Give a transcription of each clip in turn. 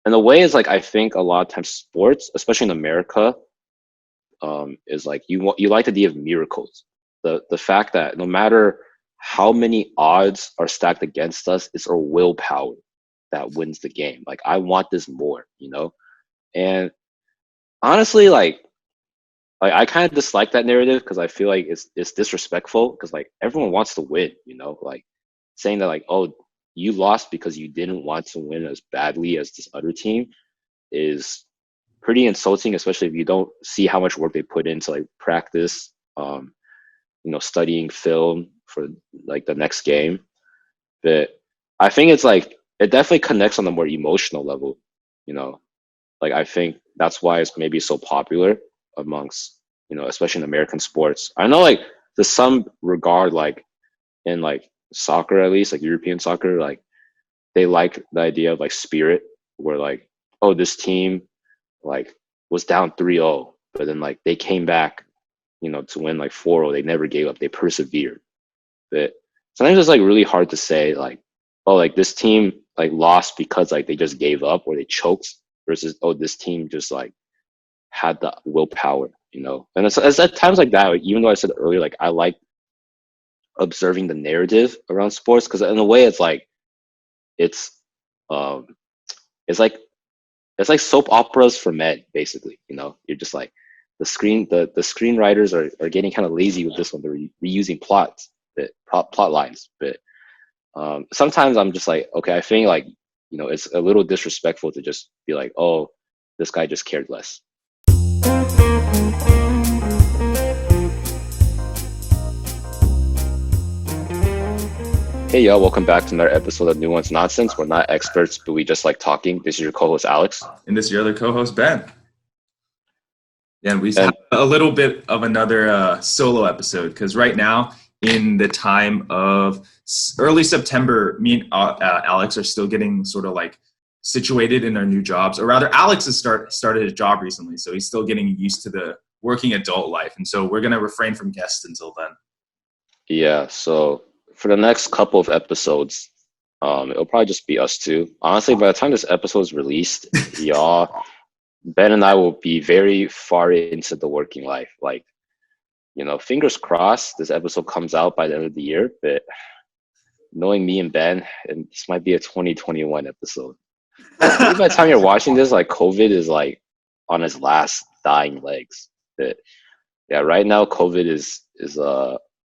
in a way, it's like I think a lot of times sports, especially in America, is like you like the idea of miracles. The fact that no matter how many odds are stacked against us, it's our willpower that wins the game. Like I want this more, you know? And honestly, like I kind of dislike that narrative because I feel like it's disrespectful because like everyone wants to win, you know? Like saying that like, oh, you lost because you didn't want to win as badly as this other team is pretty insulting, especially if you don't see how much work they put into like practice, studying film for like the next game. But I think it's like it definitely connects on a more emotional level, you know. Like I think that's why it's maybe so popular amongst, especially in American sports. I know like to some regard, like in like soccer at least, like European soccer, like they like the idea of like spirit where like, oh, this team like was down 3-0, but then like they came back, to win like 4-0. They never gave up. They persevered. But sometimes it's like really hard to say like, oh, like this team like lost because like they just gave up or they choked versus, oh, this team just like had the willpower, And it's at times like that, like, even though I said earlier, like I like observing the narrative around sports because in a way it's um it's like it's like soap operas for men, basically. You're just like the screenwriters are getting kind of lazy with this one. They're reusing plot lines, but sometimes I'm just like, okay, I think like it's a little disrespectful to just be like, oh, this guy just cared less. Hey y'all, welcome back to another episode of Nuanced Nonsense. We're not experts, but we just like talking. This is your co-host Alex. And this is your other co-host Ben. And we have a little bit of another solo episode because right now, in the time of early September, me and Alex are still getting sort of like situated in our new jobs, or rather, Alex has started a job recently, so he's still getting used to the working adult life, and so we're gonna refrain from guests until then. Yeah, so for the next couple of episodes, it'll probably just be us two. Honestly, by the time this episode is released, Ben and I will be very far into the working life. Like, fingers crossed this episode comes out by the end of the year, but knowing me and Ben, and this might be a 2021 episode. Maybe by the time you're watching this, like COVID is like on its last dying legs. But yeah, right now COVID is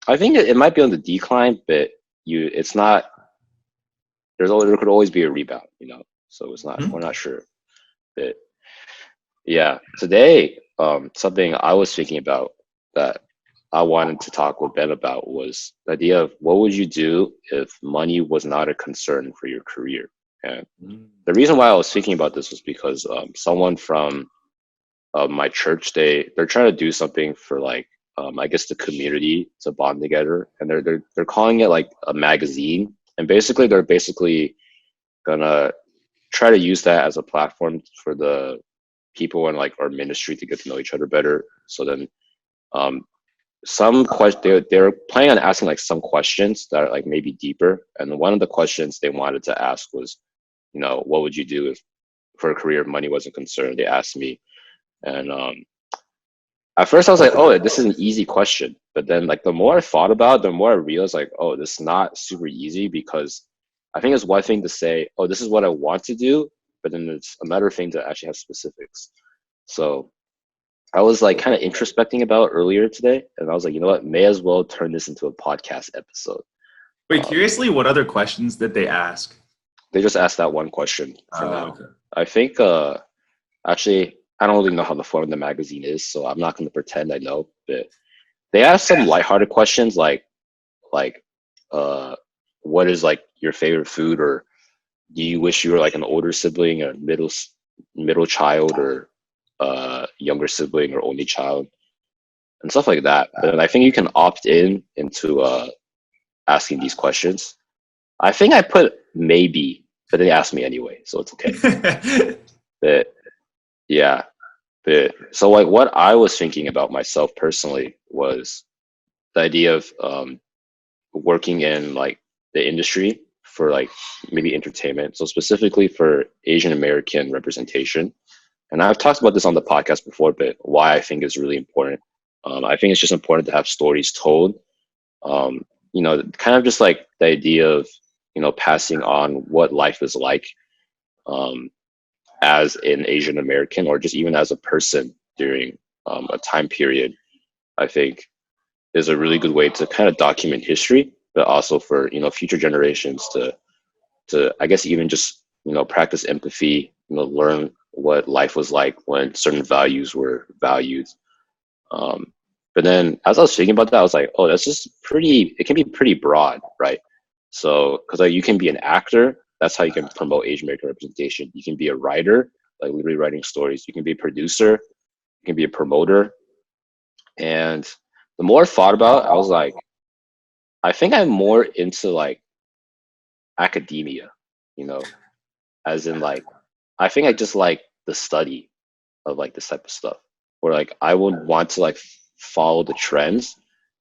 I think it might be on the decline, but it's not. There could always be a rebound, So it's not. We're not sure, but yeah. Today, something I was thinking about that I wanted to talk with Ben about was the idea of what would you do if money was not a concern for your career. And the reason why I was thinking about this was because someone from my church, they're trying to do something for like I guess the community to bond together, and they're calling it like a magazine, and basically they're gonna try to use that as a platform for the people in like our ministry to get to know each other better. So then they're planning on asking like some questions that are like maybe deeper, and one of the questions they wanted to ask was, what would you do if for a career if money wasn't concerned? They asked me, and at first I was like, oh, this is an easy question. But then like the more I thought about it, the more I realized like, oh, this is not super easy because I think it's one thing to say, oh, this is what I want to do, but then it's another thing to actually have specifics. So I was like kind of introspecting about it earlier today, and I was like, you know what, may as well turn this into a podcast episode. Wait, curiously, what other questions did they ask? They just asked that one question for now. Okay. I think actually I don't really know how the form of the magazine is, so I'm not going to pretend I know. But they asked some lighthearted questions like what is like your favorite food, or do you wish you were like an older sibling, or middle child, or younger sibling, or only child, and stuff like that. And I think you can opt into asking these questions. I think I put maybe, but they asked me anyway, so it's okay. But yeah, so like what I was thinking about myself personally was the idea of working in like the industry for like maybe entertainment. So specifically for Asian American representation. And I've talked about this on the podcast before, but why I think is really important. I think it's just important to have stories told. Kind of just like the idea of, passing on what life is like as an Asian American or just even as a person during a time period, I think is a really good way to kind of document history, but also for, future generations to I guess even just, practice empathy, learn what life was like when certain values were valued. But then as I was thinking about that, I was like, oh, that's just it can be pretty broad, right? So, because like, you can be an actor, that's how you can promote Asian American representation. You can be a writer, like literally writing stories. You can be a producer, you can be a promoter. And the more I thought about it, I was like, I think I'm more into like academia, as in like, I think I just like the study of like this type of stuff, where like I would want to like follow the trends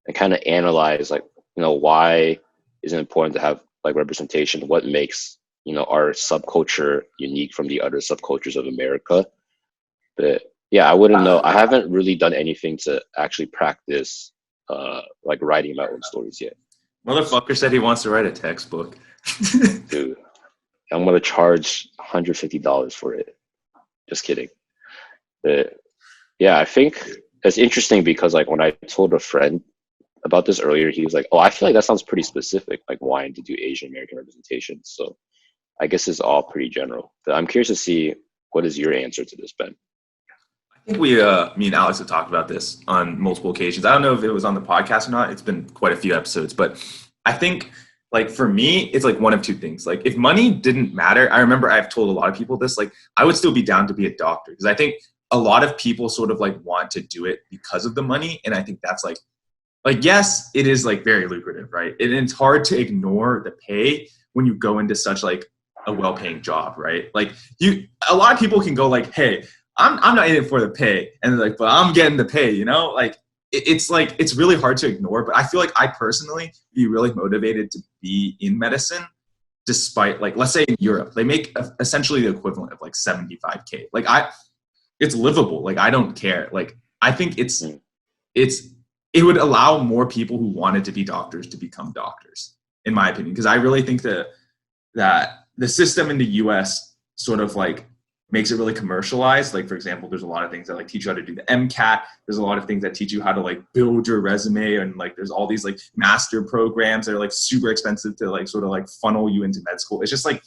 and kind of analyze like, why is it important to have like representation? What makes, our subculture unique from the other subcultures of America? But yeah, I wouldn't know. I haven't really done anything to actually practice like writing my own stories yet. Motherfucker said he wants to write a textbook. Dude, I'm gonna charge $150 for it. Just kidding. But yeah, I think it's interesting because like when I told a friend about this earlier, he was like, "Oh, I feel like that sounds pretty specific, like wanting to do Asian American representation." So I guess it's all pretty general. But I'm curious to see what is your answer to this, Ben. I think me and Alex have talked about this on multiple occasions. I don't know if it was on the podcast or not. It's been quite a few episodes, but I think like for me, it's like one of two things. Like if money didn't matter, I remember I've told a lot of people this, like I would still be down to be a doctor because I think a lot of people sort of like want to do it because of the money. And I think that's like, yes, it is like very lucrative, right? And it's hard to ignore the pay when you go into such like a well-paying job, right? Like a lot of people can go like, hey, I'm not in it for the pay. And they're like, but I'm getting the pay, like it's like, it's really hard to ignore, but I feel like I personally be really motivated to be in medicine despite like, let's say in Europe, they make essentially the equivalent of like 75K. Like it's livable. Like, I don't care. Like, I think it would allow more people who wanted to be doctors to become doctors, in my opinion. Because I really think that the system in the US sort of like makes it really commercialized. Like, for example, there's a lot of things that like teach you how to do the MCAT. There's a lot of things that teach you how to like build your resume. And like, there's all these like master programs that are like super expensive to like sort of like funnel you into med school. It's just like,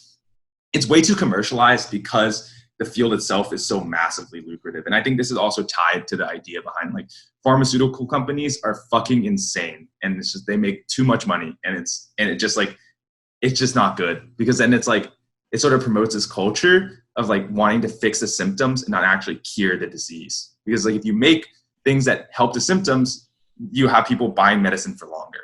it's way too commercialized because the field itself is so massively lucrative. And I think this is also tied to the idea behind like pharmaceutical companies are fucking insane. And it's just, they make too much money and it's just not good because then it's like, it sort of promotes this culture of like wanting to fix the symptoms and not actually cure the disease. Because like if you make things that help the symptoms, you have people buying medicine for longer.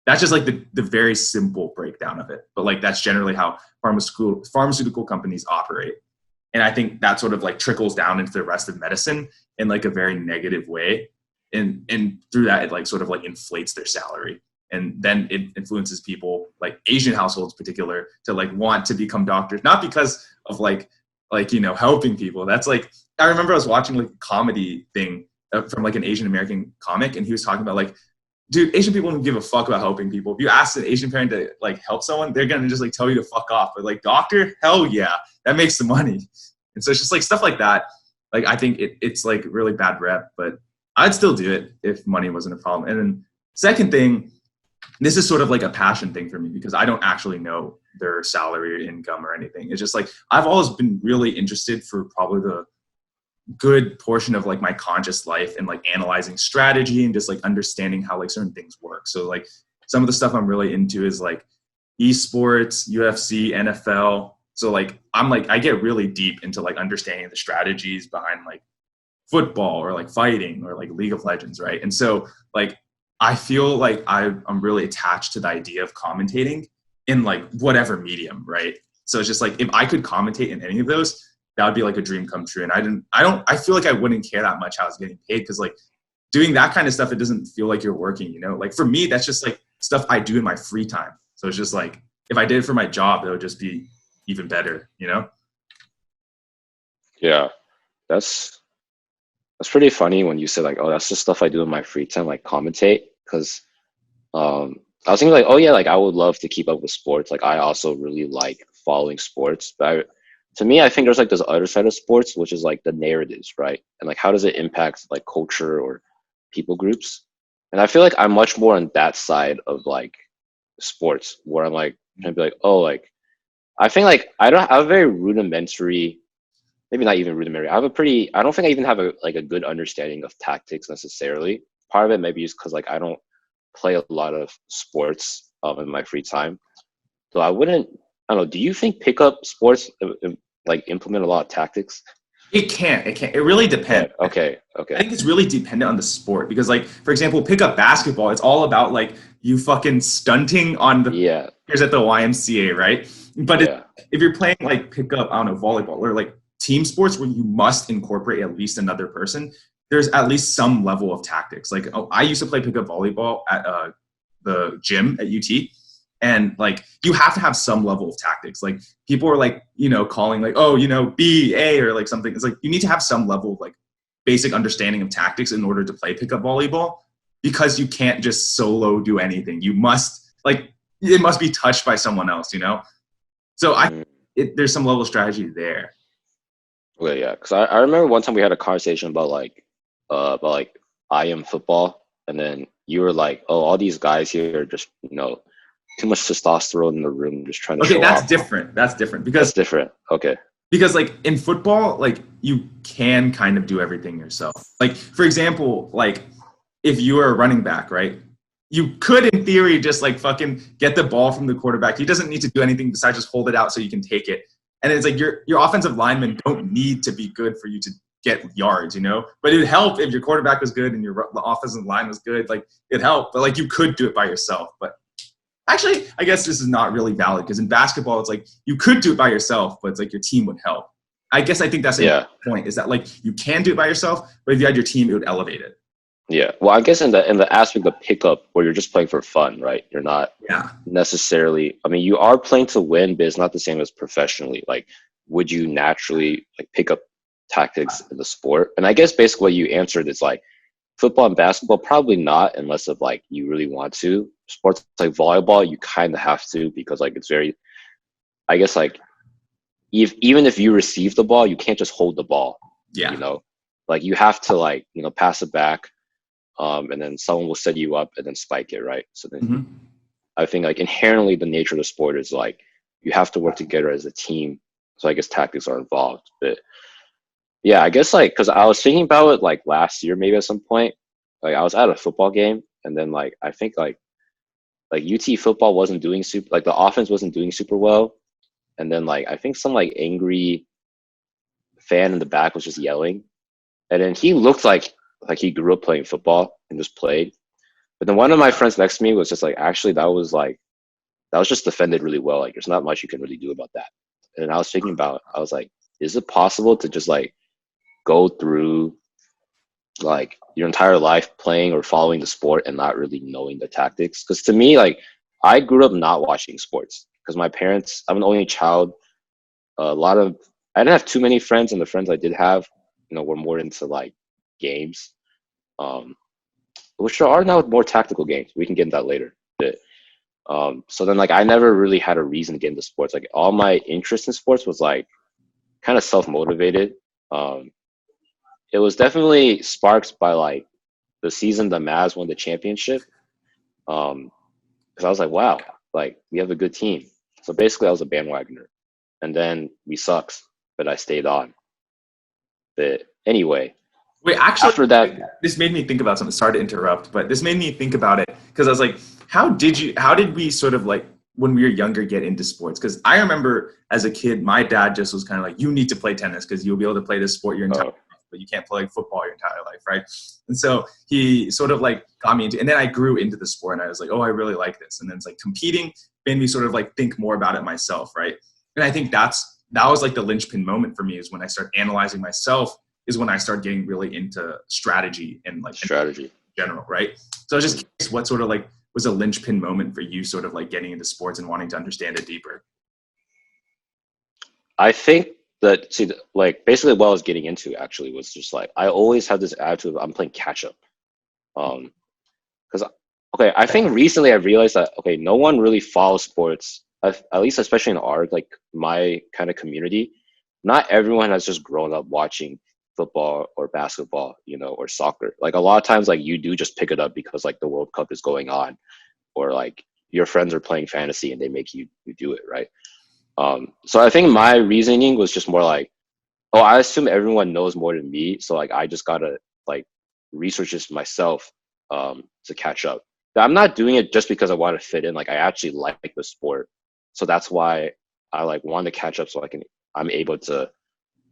That's just like the very simple breakdown of it. But like that's generally how pharmaceutical companies operate. And I think that sort of like trickles down into the rest of medicine in like a very negative way. And through that, it like sort of like inflates their salary. And then it influences people like Asian households in particular to like want to become doctors, not because of like, helping people. That's like, I remember I was watching like a comedy thing from like an Asian American comic. And he was talking about like, dude, Asian people don't give a fuck about helping people. If you ask an Asian parent to like help someone, they're going to just like tell you to fuck off. But like doctor, hell yeah, that makes the money. And so it's just like stuff like that. Like, I think it's like really bad rep, but I'd still do it if money wasn't a problem. And then second thing, this is sort of like a passion thing for me because I don't actually know their salary or income or anything. It's just like, I've always been really interested for probably the good portion of like my conscious life and like analyzing strategy and just like understanding how like certain things work. So like some of the stuff I'm really into is like esports, UFC, NFL. So like, I get really deep into like understanding the strategies behind like football or like fighting or like League of Legends. Right. And so like, I feel like I'm really attached to the idea of commentating in like whatever medium. Right. So it's just like, if I could commentate in any of those, that would be like a dream come true. And I feel like I wouldn't care that much how I was getting paid. Cause like doing that kind of stuff, it doesn't feel like you're working, like for me, that's just like stuff I do in my free time. So it's just like, if I did it for my job, it would just be even better, you know? Yeah, that's pretty funny when you say like, oh, that's just stuff I do in my free time, like commentate. Because I was thinking like, oh yeah, like I would love to keep up with sports. Like I also really like following sports, but to me, I think there's like this other side of sports, which is like the narratives, right? And like how does it impact like culture or people groups? And I feel like I'm much more on that side of like sports, where I'm like trying to be like, oh, like I think like I don't I have a very rudimentary, maybe not even rudimentary. I don't think I even have a like a good understanding of tactics necessarily. Part of it maybe is because like I don't play a lot of sports in my free time. So I don't know, do you think pickup sports like implement a lot of tactics? It can't. It can't. It really Yeah. depends. Okay. I Okay. think it's really dependent on the sport because, like, for example, pick up basketball. It's all about like you fucking stunting on the Yeah. players at the YMCA, right? But Yeah. if you're playing like pick up, I don't know, volleyball or like team sports where you must incorporate at least another person, there's at least some level of tactics. Like, oh, I used to play pick up volleyball at the gym at UT, and like you have to have some level of tactics. Like people are like, you know, calling like, oh, you know, B A or like something. It's like you need to have some level of like basic understanding of tactics in order to play pickup volleyball, because you can't just solo do anything. You must like it must be touched by someone else, you know. So Mm. there's some level of strategy there. Okay. Yeah. Because I remember one time we had a conversation about like I am football, and then you were like, oh, all these guys here are just too much testosterone in the room, just trying to Okay, show that's off. different. That's different That's because different. Okay. like in football, like you can kind of do everything yourself. Like for example, like if you are a running back, right? You could in theory just like fucking get the ball from the quarterback. He doesn't need to do anything besides just hold it out so you can take it. And it's like your offensive linemen don't need to be good for you to get yards, you know? But it'd help if your quarterback was good and your offensive line was good. Like it'd help, but like you could do it by yourself. But actually, I guess this is not really valid because in basketball, it's like you could do it by yourself, but it's like your team would help. I guess I think that's the point is that like you can do it by yourself, but if you had your team, it would elevate it. Yeah. Well, I guess in the aspect of pickup where you're just playing for fun, right? You're not Yeah. necessarily. I mean, you are playing to win, but it's not the same as professionally. Like, would you naturally like pick up tactics in the sport? And I guess basically what you answered is like football and basketball, probably not unless if like you really want to. Sports like volleyball, you kind of have to because like it's very. I guess like even if you receive the ball, you can't just hold the ball. Yeah. You know, like you have to like pass it back. And then someone will set you up and then spike it, right? So then I think like inherently the nature of the sport is like you have to work together as a team. So I guess tactics are involved. But yeah, I guess like because I was thinking about it like last year maybe at some point. Like I was at a football game and then like I think like UT football wasn't doing super like the offense wasn't doing super well. And then like I think some like angry fan in the back was just yelling. And then he looked like he grew up playing football and just played. But then one of my friends next to me was just like, actually, that was just defended really well. Like, there's not much you can really do about that. And I was thinking about, I was like, is it possible to just like go through like your entire life playing or following the sport and not really knowing the tactics? Because to me, like, I grew up not watching sports because my parents, I'm an only child. I didn't have too many friends, and the friends I did have, were more into like games. Which there are now more tactical games. We can get into that later. But, so then like I never really had a reason to get into sports. Like all my interest in sports was like kind of self-motivated. It was definitely sparked by like the season the Mavs won the championship. Because I was like, wow, like we have a good team. So basically I was a bandwagoner. And then we sucked, but I stayed on. But anyway, wait, actually, after that, this made me think about something. Sorry to interrupt, but this made me think about it because I was like, how did we sort of like when we were younger get into sports? Because I remember as a kid, my dad just was kind of like, you need to play tennis because you'll be able to play this sport your entire life, but you can't play football your entire life, right? And so he sort of like got me into, and then I grew into the sport and I was like, oh, I really like this. And then it's like competing made me sort of like think more about it myself, right? And I think that was like the linchpin moment for me is when I started analyzing myself is when I started getting really into strategy and like strategy in general, right? So I was just curious what sort of like was a linchpin moment for you sort of like getting into sports and wanting to understand it deeper? I think that like basically what I was getting into actually was just like I always had this attitude of I'm playing catch up. Because okay, I think recently I realized that okay, no one really follows sports, at least especially in our like my kind of community. Not everyone has just grown up watching football or basketball, you know, or soccer. Like a lot of times, like you do just pick it up because like the World Cup is going on, or like your friends are playing fantasy and they make you do it, right? So I think my reasoning was just more like, oh, I assume everyone knows more than me, so like I just gotta like research this myself to catch up. But I'm not doing it just because I want to fit in. Like I actually like the sport, so that's why I like want to catch up so I'm able to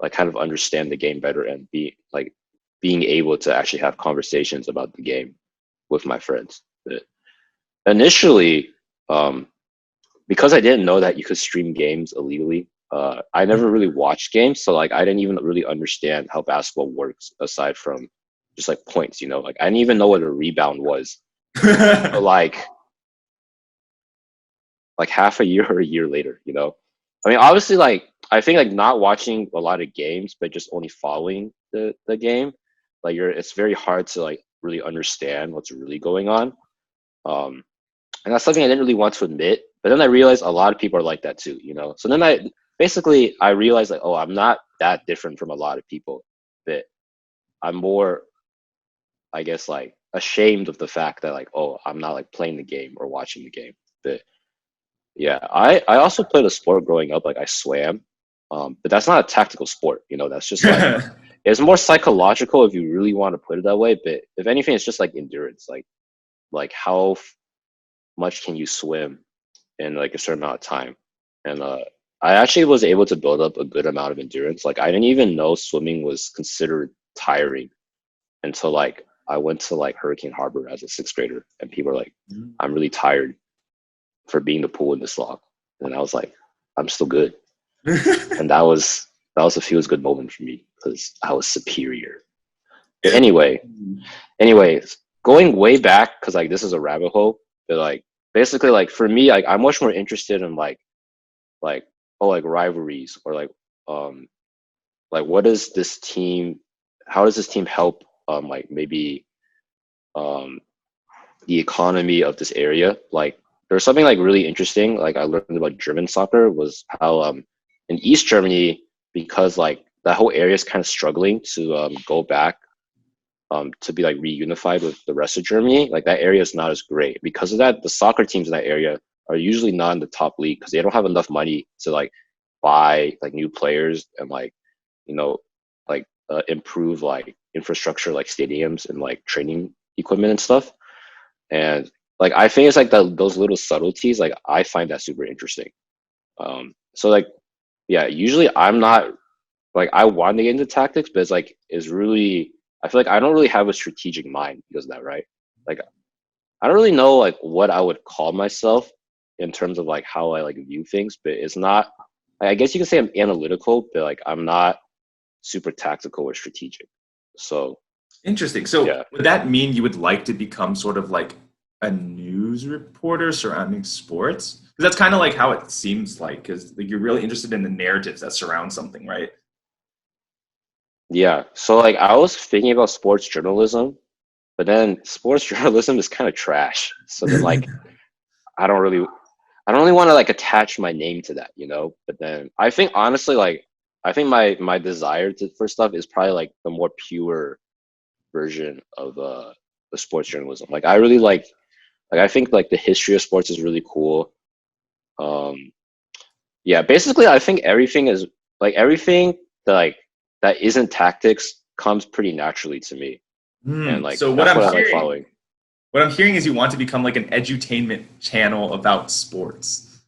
like kind of understand the game better and be like being able to actually have conversations about the game with my friends. But initially, um, because I didn't know that you could stream games illegally, I never really watched games, so like I didn't even really understand how basketball works aside from just like points, you know. Like I didn't even know what a rebound was. But like half a year or a year later, you know. I mean, obviously, like I think like not watching a lot of games, but just only following the game, like it's very hard to like really understand what's really going on. Um, and that's something I didn't really want to admit. But then I realized a lot of people are like that too, you know. So then I realized like, oh, I'm not that different from a lot of people. But I'm more, I guess, like ashamed of the fact that like, oh, I'm not like playing the game or watching the game. But yeah, I also played a sport growing up. Like I swam, but that's not a tactical sport. You know, that's just like it's more psychological if you really want to put it that way. But if anything, it's just like endurance. Like how much can you swim in like a certain amount of time? And I actually was able to build up a good amount of endurance. Like I didn't even know swimming was considered tiring until like I went to like Hurricane Harbor as a sixth grader, and people are like, "I'm really tired for being the pool in this long," and I was like, "I'm still good," and that was a feels good moment for me because I was superior. But anyways, going way back because like this is a rabbit hole, but like basically like for me, like I'm much more interested in like oh like rivalries or um like what does this team how does this team help like maybe um the economy of this area. Like there's something like really interesting like I learned about German soccer was how in East Germany, because like that whole area is kind of struggling to go back to be like reunified with the rest of Germany. Like that area is not as great because of that. The soccer teams in that area are usually not in the top league because they don't have enough money to like buy like new players and like you know like improve like infrastructure like stadiums and like training equipment and stuff. And like I think it's like those little subtleties. Like I find that super interesting. So like yeah, usually I'm not like I want to get into tactics, but it's really I feel like I don't really have a strategic mind because of that, right? Like I don't really know like what I would call myself in terms of like how I like view things, but it's not I guess you can say I'm analytical, but like I'm not super tactical or strategic. So Interesting. So yeah. would that mean you would like to become sort of like a news reporter surrounding sports? Because that's kind of like how it seems like, because like you're really interested in the narratives that surround something, right? Yeah. So like I was thinking about sports journalism, but then sports journalism is kind of trash. So then like I don't really I don't really want to like attach my name to that, you know? But then I think honestly like I think my desire for stuff is probably like the more pure version of the sports journalism. Like I really like I think like the history of sports is really cool. Um yeah, basically I think everything is like everything that like that isn't tactics comes pretty naturally to me. And like So that's what I like following. what I'm hearing is you want to become like an edutainment channel about sports.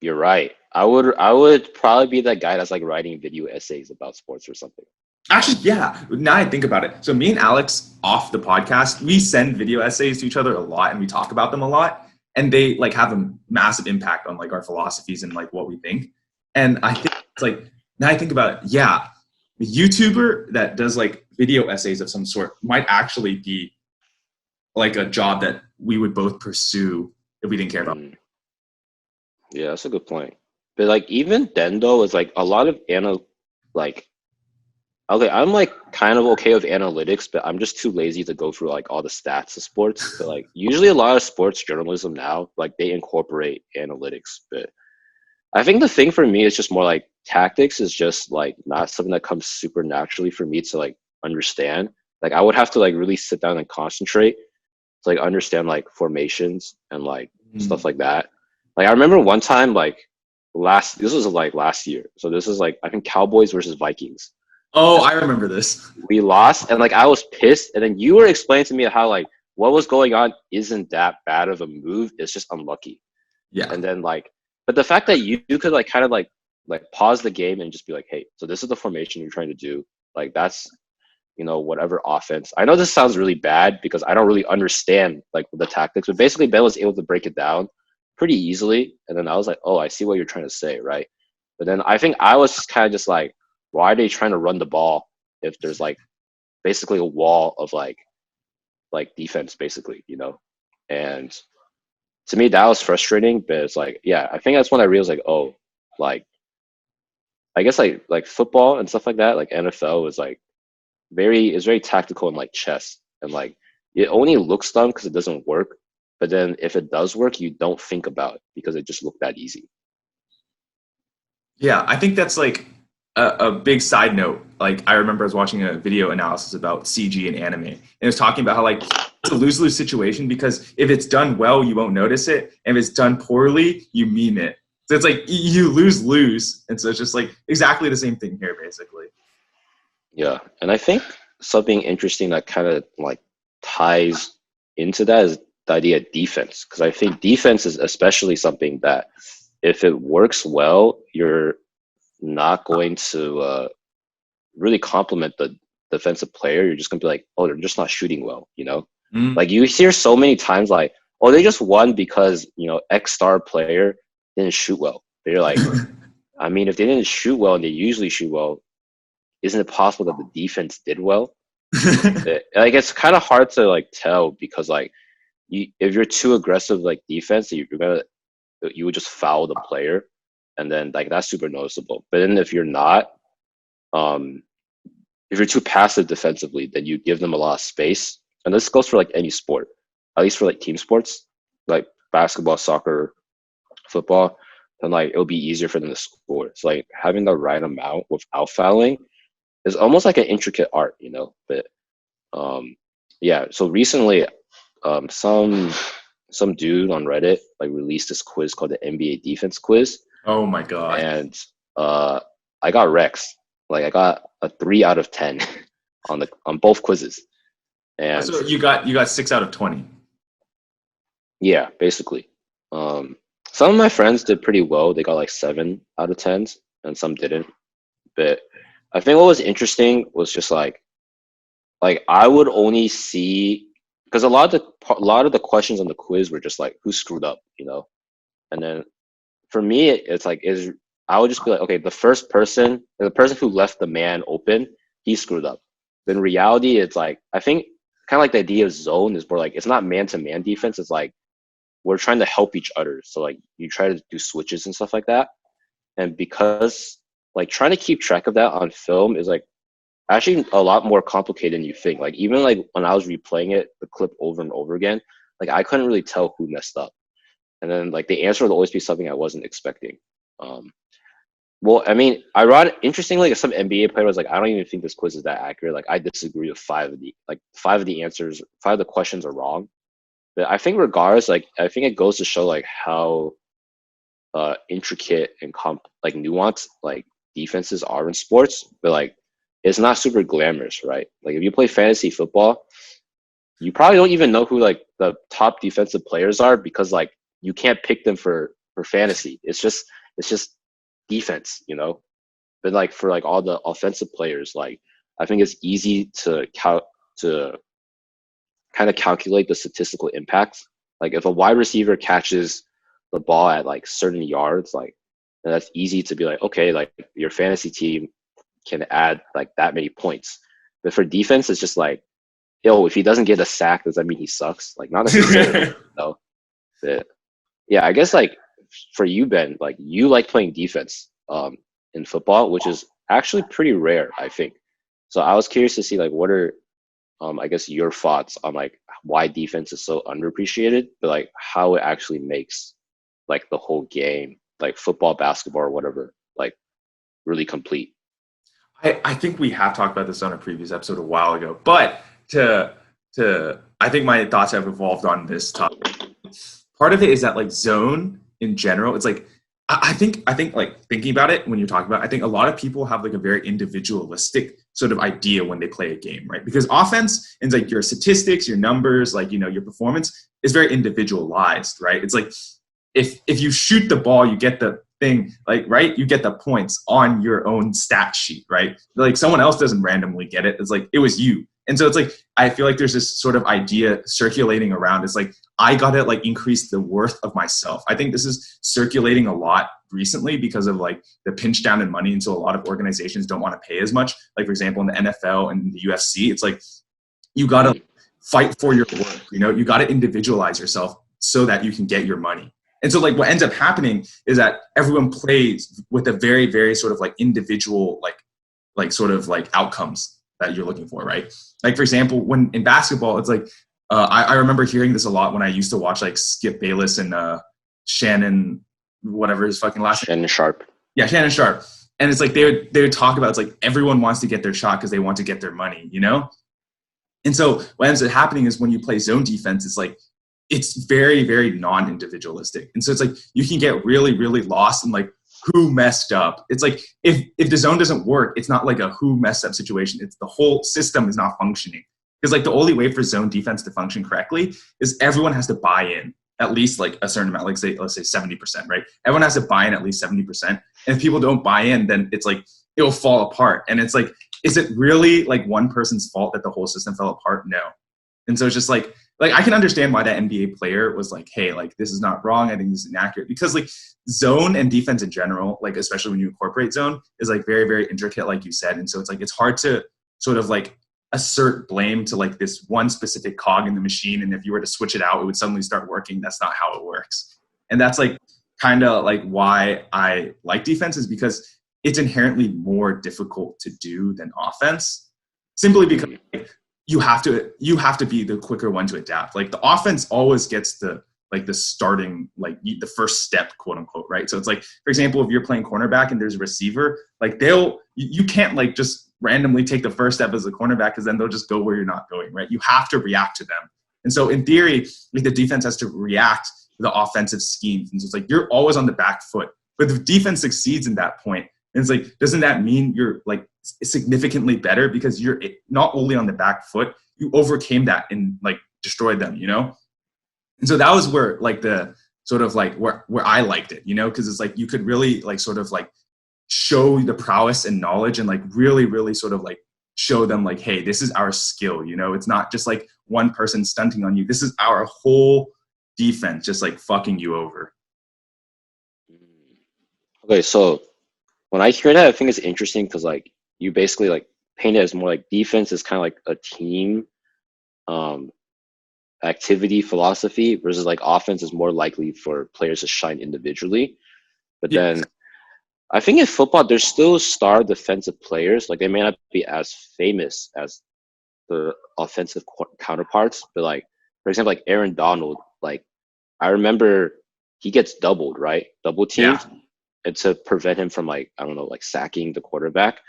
You're right. I would probably be that guy that's like writing video essays about sports or something. Actually, yeah. Now I think about it. So me and Alex off the podcast, we send video essays to each other a lot and we talk about them a lot. And they like have a massive impact on like our philosophies and like what we think. And I think it's like now I think about it, yeah, a YouTuber that does like video essays of some sort might actually be like a job that we would both pursue if we didn't care about. Yeah, that's a good point. But like even then though, it's like a lot of like okay, I'm like kind of okay with analytics, but I'm just too lazy to go through like all the stats of sports. But like usually a lot of sports journalism now, like they incorporate analytics. But I think the thing for me is just more like tactics is just like not something that comes super naturally for me to like understand. Like I would have to like really sit down and concentrate to like understand like formations and like stuff like that. Like I remember one time like this was like last year. So this is like I think Cowboys versus Vikings. Oh, I remember this. We lost and like I was pissed and then you were explaining to me how like what was going on isn't that bad of a move. It's just unlucky. Yeah. And then like but the fact that you could like kind of like pause the game and just be like, hey, so this is the formation you're trying to do. Like that's whatever offense. I know this sounds really bad because I don't really understand like the tactics, but basically Ben was able to break it down pretty easily. And then I was like, oh, I see what you're trying to say, right? But then I think I was kind of just like, why are they trying to run the ball if there's like basically a wall of like defense basically, And to me that was frustrating, but it's like, yeah, I think that's when I realized like, oh, like I guess like football and stuff like that, like NFL is like very tactical and like chess, and like it only looks dumb because it doesn't work, but then if it does work you don't think about it because it just looked that easy. Yeah, I think that's like a big side note. Like I remember I was watching a video analysis about CG and anime, and it was talking about how like it's a lose-lose situation because if it's done well, you won't notice it, and if it's done poorly, you meme it. So it's like you lose, and so it's just like exactly the same thing here, basically. Yeah, and I think something interesting that kind of like ties into that is the idea of defense, because I think defense is especially something that if it works well, you're not going to really compliment the defensive player. You're just gonna be like, oh, they're just not shooting well. Like you hear so many times like, oh, they just won because X star player didn't shoot well. But you're like, I mean, if they didn't shoot well and they usually shoot well, isn't it possible that the defense did well? Like it's kind of hard to like tell because like if you're too aggressive like defense, you would just foul the player, and then like that's super noticeable. But then if you're not, if you're too passive defensively, then you give them a lot of space. And this goes for like any sport, at least for like team sports, like basketball, soccer, football. Then like it'll be easier for them to score. So like having the right amount without fouling is almost like an intricate art. But yeah. So recently, some dude on Reddit like released this quiz called the NBA defense quiz. Oh my god! And I got Rex. Like I got a 3 out of 10 on both quizzes. And so you got 6 out of 20. Yeah, basically. Some of my friends did pretty well. They got like 7 out of 10s, and some didn't. But I think what was interesting was just like I would only see, because a lot of the questions on the quiz were just like who screwed up. And then for me it's like I would just be like, okay, the person who left the man open, he screwed up. But in reality, it's like I think kind of like the idea of zone is more like it's not man-to-man defense. It's like we're trying to help each other. So like you try to do switches and stuff like that. And because like trying to keep track of that on film is like actually a lot more complicated than you think. Like even like when I was replaying the clip over and over again, like I couldn't really tell who messed up. And then like the answer would always be something I wasn't expecting. Well, I mean, interestingly, some NBA player was like, I don't even think this quiz is that accurate. Like I disagree with five of the answers, 5 of the questions are wrong. But I think regardless, like I think it goes to show like how intricate and like nuanced like defenses are in sports. But like it's not super glamorous, right? Like if you play fantasy football, you probably don't even know who like the top defensive players are because like you can't pick them for fantasy. It's just defense. But like for like all the offensive players, like I think it's easy to kind of calculate the statistical impacts. Like if a wide receiver catches the ball at like certain yards, like that's easy to be like, okay, like your fantasy team can add like that many points. But for defense, it's just like yo, if he doesn't get a sack, does that mean he sucks? Like, not necessarily. No. But, yeah, I guess like for you, Ben, like you like playing defense in football, which is actually pretty rare, I think. So I was curious to see like what are I guess your thoughts on like why defense is so underappreciated, but like how it actually makes like the whole game, like football, basketball, or whatever, like really complete. I think we have talked about this on a previous episode a while ago, but I think my thoughts have evolved on this topic. Part of it is that like zone in general, it's like I think like thinking about it when you're talking about it, I think a lot of people have like a very individualistic sort of idea when they play a game, right? Because offense and like your statistics, your numbers, like your performance is very individualized, right? It's like if you shoot the ball, you get the thing, like, right? You get the points on your own stat sheet, right? Like someone else doesn't randomly get it. It's like it was you. And so it's like I feel like there's this sort of idea circulating around. It's like I gotta like increase the worth of myself. I think this is circulating a lot recently because of like the pinch down in money, and so a lot of organizations don't want to pay as much. Like for example, in the NFL and the UFC, it's like you gotta fight for your work. You gotta individualize yourself so that you can get your money. And so like what ends up happening is that everyone plays with a very, very sort of like individual, like sort of like outcomes that you're looking for, right? Like for example, when in basketball, it's like, I remember hearing this a lot when I used to watch like Skip Bayless and Shannon, whatever his fucking last name. Shannon Sharp. Yeah, Shannon Sharp. And it's like they would talk about, it's like everyone wants to get their shot because they want to get their money, And so what ends up happening is when you play zone defense, it's like, it's very, very non-individualistic. And so it's like you can get really, really lost in like who messed up. It's like if the zone doesn't work, it's not like a who messed up situation. It's the whole system is not functioning. Because like the only way for zone defense to function correctly is everyone has to buy in at least like a certain amount, like let's say 70%, right? Everyone has to buy in at least 70%. And if people don't buy in, then it's like it'll fall apart. And it's like, is it really like one person's fault that the whole system fell apart? No. And so it's just like I can understand why that NBA player was like, hey, like this is not wrong. I think this is inaccurate because like zone and defense in general, like especially when you incorporate zone, is like very, very intricate, like you said. And so it's like it's hard to sort of like assert blame to like this one specific cog in the machine. And if you were to switch it out, it would suddenly start working. That's not how it works. And that's like kind of like why I like defense is because it's inherently more difficult to do than offense, simply because like, you have to be the quicker one to adapt. Like the offense always gets the starting, like the first step, quote unquote, right? So it's like, for example, if you're playing cornerback and there's a receiver, like you can't like just randomly take the first step as a cornerback because then they'll just go where you're not going, right? You have to react to them. And so in theory, like the defense has to react to the offensive schemes. And so it's like you're always on the back foot. But if defense succeeds in that point, and it's like, doesn't that mean you're like significantly better because you're not only on the back foot, you overcame that and like destroyed them, And so that was where like the sort of like where I liked it, because it's like you could really like sort of like show the prowess and knowledge and like really, really sort of like show them like, hey, this is our skill, It's not just like one person stunting on you. This is our whole defense just like fucking you over. Okay, so when I hear that, I think it's interesting because like you basically like paint it as more like defense is kind of like a team activity philosophy versus like offense is more likely for players to shine individually. But then I think in football, there's still star defensive players. Like they may not be as famous as the offensive counterparts, but like, for example, like Aaron Donald, like I remember he gets doubled, right? Double teamed. Yeah. And to prevent him from like, I don't know, like sacking the quarterback.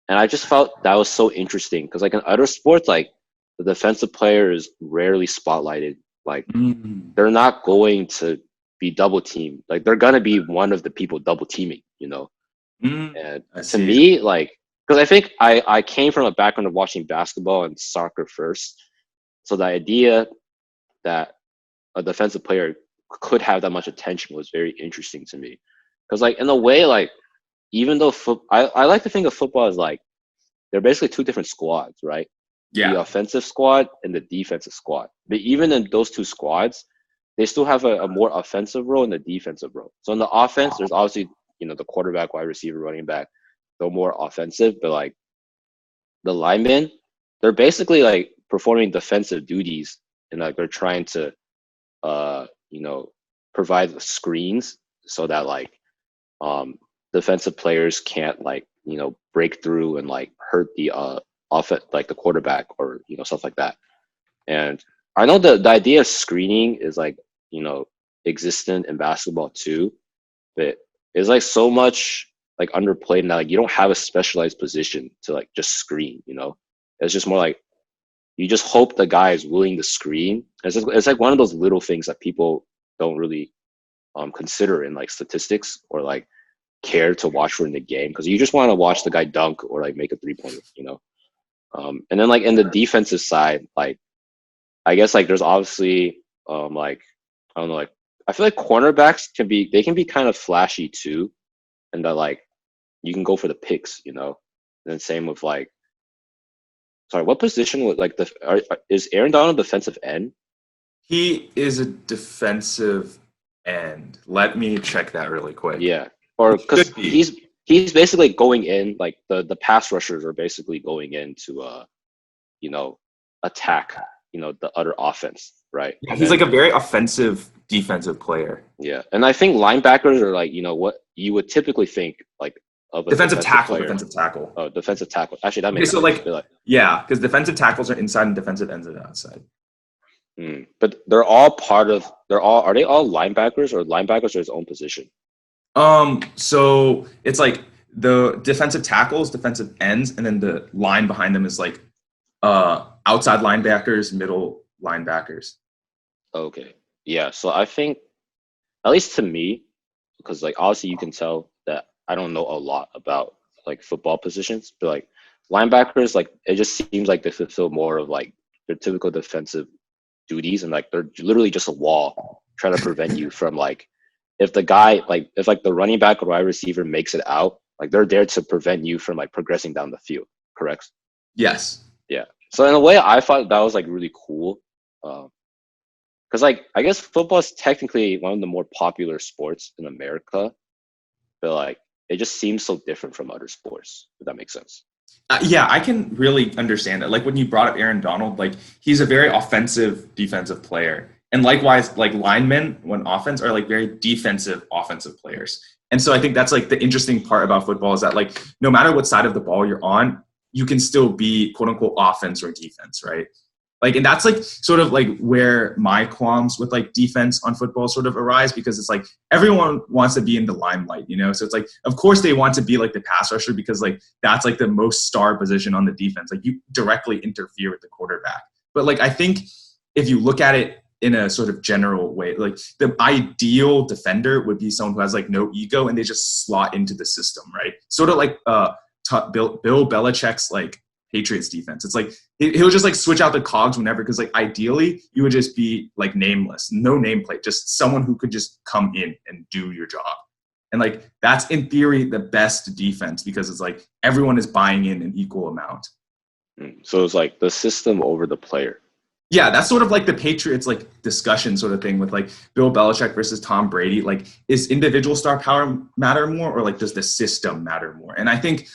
And I just felt that was so interesting because like in other sports, like the defensive player is rarely spotlighted. Like they're not going to be double teamed. Like they're going to be one of the people double teaming, And to me, like, because I think I came from a background of watching basketball and soccer first. So the idea that a defensive player could have that much attention was very interesting to me. Because like in a way, like even though I like to think of football as like they're basically two different squads, right? Yeah. The offensive squad and the defensive squad. But even in those two squads, they still have a more offensive role and a defensive role. So in the offense, there's obviously the quarterback, wide receiver, running back, they're more offensive. But like the linemen, they're basically like performing defensive duties, and like they're trying to you know, provide screens so that like defensive players can't like, you know, break through and like hurt the like the quarterback or, you know, stuff like that. And I know the idea of screening is like, you know, existent in basketball too, but it's like so much like underplayed now. Like you don't have a specialized position to like just screen, you know. It's just more like you just hope the guy is willing to screen. It's like one of those little things that people don't really consider in like statistics or like care to watch for in the game, because you just want to watch the guy dunk or like make a 3-pointer, you know. And then like in the defensive side, like I guess like there's obviously like I don't know, like I feel like cornerbacks can be kind of flashy too, and that like you can go for the picks, you know. And then same with like, sorry, what position would like is Aaron Donald defensive end? He is a defensive end. Let me check that really quick. Yeah, or because Could be. he's basically going in like the pass rushers are basically going in to you know, attack, you know, the other offense, right? Yeah, And he's then like a very offensive defensive player. yeah, and I think linebackers are like, you know, what you would typically think like of a Defensive tackle, player. defensive tackle. Oh, defensive tackle. Actually, that Okay, makes so sense. like, Like, yeah, because defensive tackles are inside and defensive ends are outside. but they're all part of. Are they all linebackers, or linebackers are his own position? So it's like the defensive tackles, defensive ends, and then the line behind them is like outside linebackers, middle linebackers. Okay, yeah. So I think, at least to me, because like obviously you can tell that I don't know a lot about like football positions, but like linebackers, like it just seems like they fulfill more of like their typical defensive duties, and like they're literally just a wall trying to prevent you from like, if the guy like, if like the running back or wide receiver makes it out, like they're there to prevent you from like progressing down the field. Correct? Yes. Yeah. So in a way, I thought that was like really cool, because like I guess football is technically one of the more popular sports in America, but like it just seems so different from other sports. If that makes sense. Yeah, I can really understand that. Like when you brought up Aaron Donald, like he's a very offensive defensive player. And likewise, like linemen when offense are like very defensive offensive players. And so I think that's like the interesting part about football is that like no matter what side of the ball you're on, you can still be quote unquote offense or defense, right? Like, and that's like sort of like where my qualms with like defense on football sort of arise, because it's like everyone wants to be in the limelight, you know? So it's like, of course they want to be like the pass rusher because like that's like the most star position on the defense. Like you directly interfere with the quarterback. But like, I think if you look at it in a sort of general way, like the ideal defender would be someone who has like no ego and they just slot into the system, right? Sort of like Bill Belichick's like Patriots defense. It's like he'll just like switch out the cogs whenever, because like ideally you would just be like nameless, no nameplate, just someone who could just come in and do your job. And like that's in theory the best defense, because it's like everyone is buying in an equal amount. So it's like the system over the player. Yeah, that's sort of like the Patriots like discussion sort of thing with like Bill Belichick versus Tom Brady. Like, is individual star power matter more, or like does the system matter more? And I think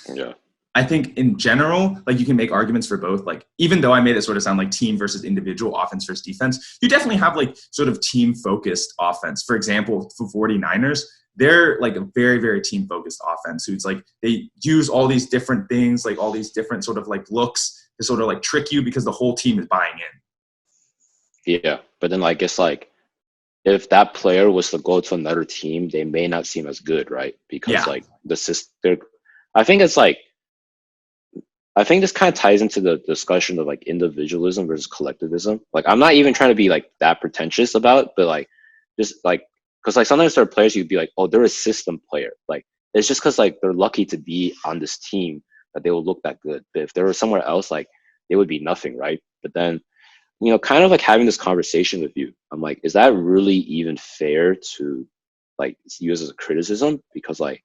in general, like you can make arguments for both. Like, even though I made it sort of sound like team versus individual, offense versus defense, you definitely have like sort of team focused offense. For example, for 49ers, they're like a very, very team focused offense. So it's like they use all these different things, like all these different sort of like looks to sort of like trick you because the whole team is buying in. Yeah. But then I guess like if that player was to go to another team, they may not seem as good, right? Because like the system, I think it's like, I think this kind of ties into the discussion of like individualism versus collectivism. Like, I'm not even trying to be like that pretentious about it, but like, just like, because like sometimes there are players you'd be like, oh, they're a system player. Like, it's just because like they're lucky to be on this team that they will look that good. But if they were somewhere else, like they would be nothing, right? But then, you know, kind of like having this conversation with you, I'm like, is that really even fair to like use as a criticism? Because like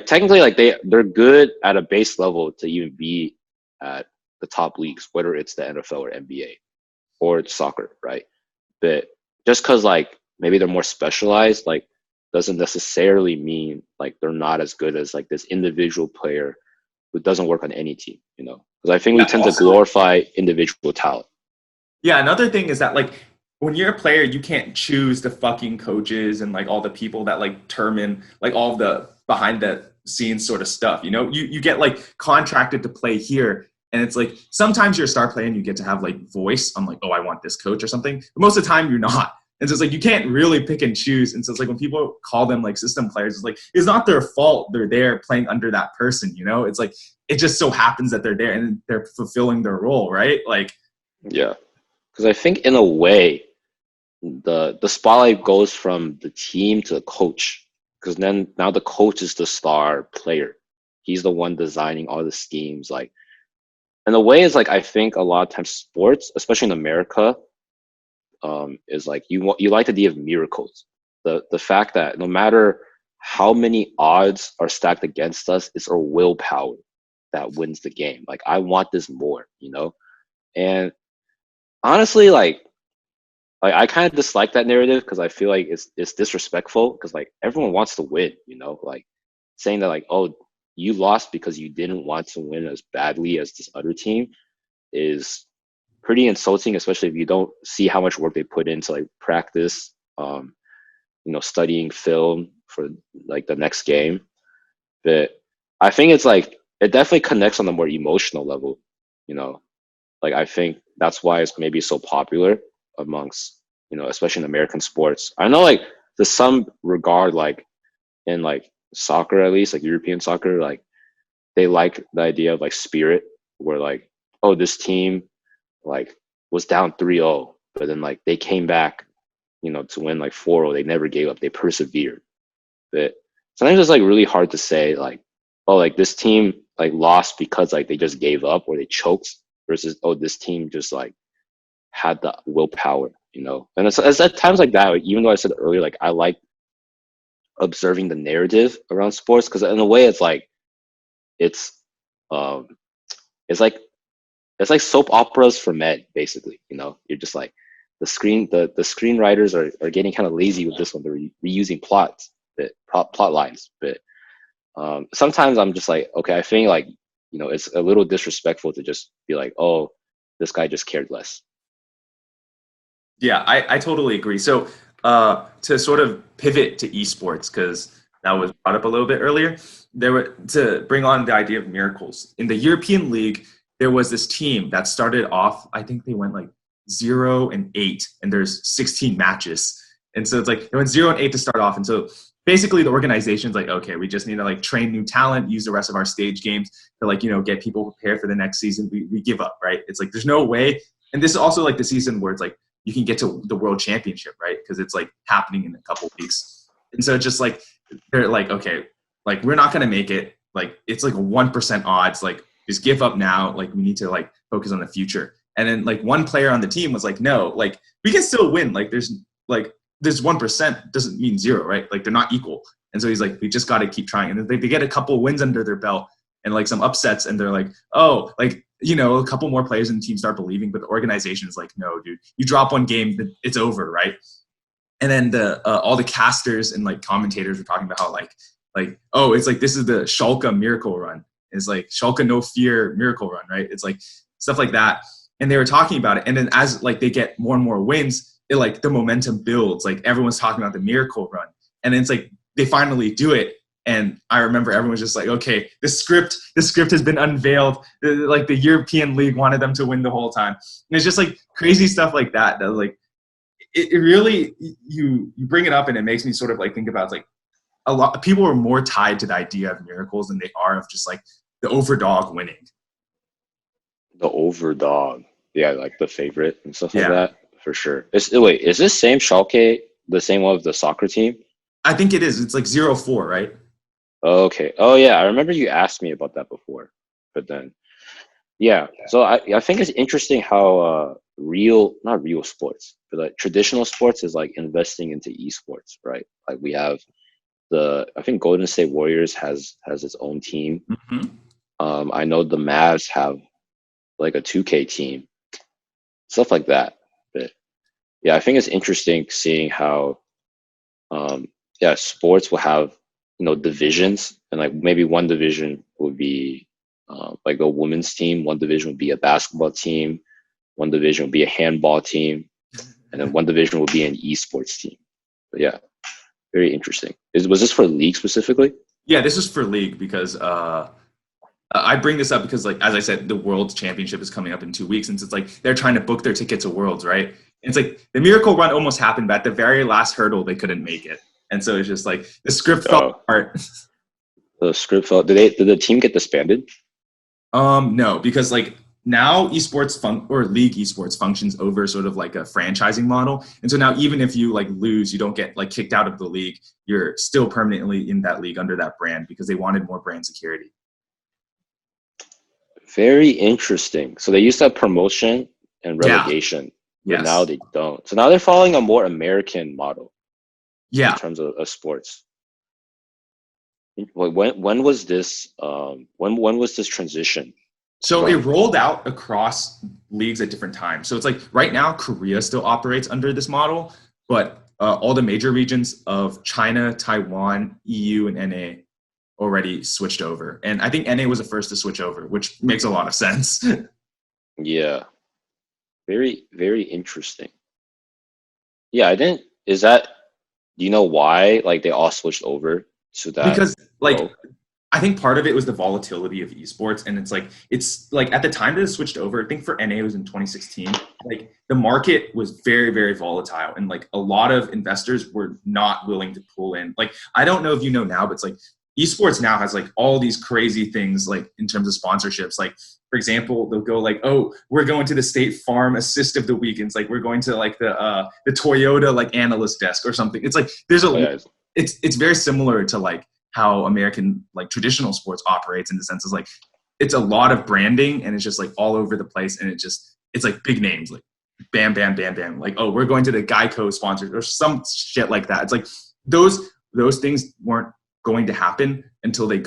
technically like they're good at a base level to even be at the top leagues, whether it's the NFL or NBA or it's soccer, right? But just because like maybe they're more specialized, like doesn't necessarily mean like they're not as good as like this individual player it doesn't work on any team, because I think we Yeah, tend to also, glorify individual talent. yeah, another thing is that like when you're a player, you can't choose the fucking coaches and like all the people that like determine like all the behind the scenes sort of stuff. You get like contracted to play here, and it's like sometimes you're a star player and you get to have like voice on like, oh, I want this coach or something. But most of the time you're not. And so it's like you can't really pick and choose. And so it's like when people call them like system players, it's like it's not their fault they're there playing under that person. It's like it just so happens that they're there and they're fulfilling their role, right? Like, Yeah, because I think in a way the spotlight goes from the team to the coach, because then now the coach is the star player. He's the one designing all the schemes. Like in a way, it's like I think a lot of times sports, especially in America, is like you like the idea of miracles. The fact that no matter how many odds are stacked against us, it's our willpower that wins the game. Like I want this more. And honestly, like I kind of dislike that narrative because I feel like it's disrespectful because like everyone wants to win. Like saying that like, oh, you lost because you didn't want to win as badly as this other team is pretty insulting, especially if you don't see how much work they put into like practice, studying film for like the next game. But I think it's like it definitely connects on a more emotional level, you know. Like I think that's why it's maybe so popular amongst, especially in American sports. I know like to some regard, like in like soccer at least, like European soccer, like they like the idea of like spirit where like, oh, this team like was down 3-0, but then like they came back, to win like 4-0. They never gave up. They persevered. But sometimes it's like really hard to say like, oh, like this team like lost because like they just gave up or they choked versus, oh, this team just like had the willpower. And it's at times like that, like, even though I said earlier, like I like observing the narrative around sports because in a way it's um it's like soap operas for men, basically. You're just like the screenwriters are getting kind of lazy with this one. They're reusing plot lines, but sometimes I'm just like, okay, I think like it's a little disrespectful to just be like, oh, this guy just cared less. yeah, I totally agree. So to sort of pivot to esports, because that was brought up a little bit earlier, there were to bring on the idea of miracles. In the European League, there was this team that started off, I think they went like 0-8, and there's 16 matches. And so it's like they went 0-8 to start off. And so basically the organization's like, okay, we just need to like train new talent, use the rest of our stage games to like, get people prepared for the next season. We give up, right? It's like there's no way. And this is also like the season where it's like you can get to the world championship, right? Because it's like happening in a couple weeks. And so it's just like, they're like, okay, like we're not going to make it. Like it's like a 1% odds. Like just give up now. Like we need to like focus on the future. And then like one player on the team was like, no, like we can still win. Like there's 1% doesn't mean zero, right? Like they're not equal. And so he's like, we just got to keep trying. And they get a couple wins under their belt and like some upsets, and they're like, oh, like, a couple more players in the team start believing, but the organization is like, no, dude, you drop one game, it's over, right? And then the all the casters and like commentators were talking about how like, oh, it's like this is the Schalke miracle run. It's like Schalke no fear miracle run, right? It's like stuff like that. And they were talking about it. And then as like they get more and more wins, it like the momentum builds. Like everyone's talking about the miracle run. And then it's like they finally do it. And I remember everyone was just like, okay, the script has been unveiled. Like the European League wanted them to win the whole time. And it's just like crazy stuff like that like it really, you bring it up and it makes me sort of like think about like a lot of people are more tied to the idea of miracles than they are of just like the overdog winning. The overdog, yeah, like the favorite and stuff like Yeah, that, for sure. Wait, is this same Schalke the same one of the soccer team? I think it is. It's like 0-4, right? Okay. Oh yeah, I remember you asked me about that before, but then yeah. So I think it's interesting how not real sports, but like traditional sports is like investing into esports, right? Like we have I think Golden State Warriors has its own team. Mm-hmm. I know the Mavs have like a 2K team, stuff like that. But yeah, I think it's interesting seeing how sports will have divisions, and like maybe one division would be like a women's team. One division would be a basketball team. One division would be a handball team, and then one division would be an esports team. But yeah, very interesting. Was this for league specifically? Yeah, this is for league because I bring this up because, like, as I said, the World Championship is coming up in 2 weeks, and so it's like they're trying to book their ticket to Worlds, right? And it's like the miracle run almost happened, but at the very last hurdle, they couldn't make it, and so it's just like the script fell apart. The script fell. Did the team get disbanded? No, because like now esports or league esports functions over sort of like a franchising model, and so now even if you like lose, you don't get like kicked out of the league. You're still permanently in that league under that brand because they wanted more brand security. Very interesting. So they used to have promotion and relegation, but now they don't. So now they're following a more American model. Yeah. In terms of sports. When was this? When was this transition? So it rolled out across leagues at different times. So it's like right now Korea still operates under this model, but all the major regions of China, Taiwan, EU, and NA already switched over. And I think NA was the first to switch over, which makes a lot of sense. Yeah. Very, very interesting. Yeah, I didn't. Is that? Do you know why? Like they all switched over to that? Because like I think part of it was the volatility of esports, and it's like at the time that it switched over, I think for NA it was in 2016. Like the market was very, very volatile, and like a lot of investors were not willing to pull in. Like I don't know if you know now, but it's like esports now has like all these crazy things like in terms of sponsorships. Like for example, they'll go like, oh, we're going to the State Farm Assist of the Week. And it's like we're going to like the Toyota like analyst desk or something. It's like there's it's very similar to like how American like traditional sports operates in the sense of like it's a lot of branding and it's just like all over the place, and it's like big names like bam bam bam bam, like, oh, we're going to the Geico sponsor or some shit like that. It's like those things weren't going to happen until they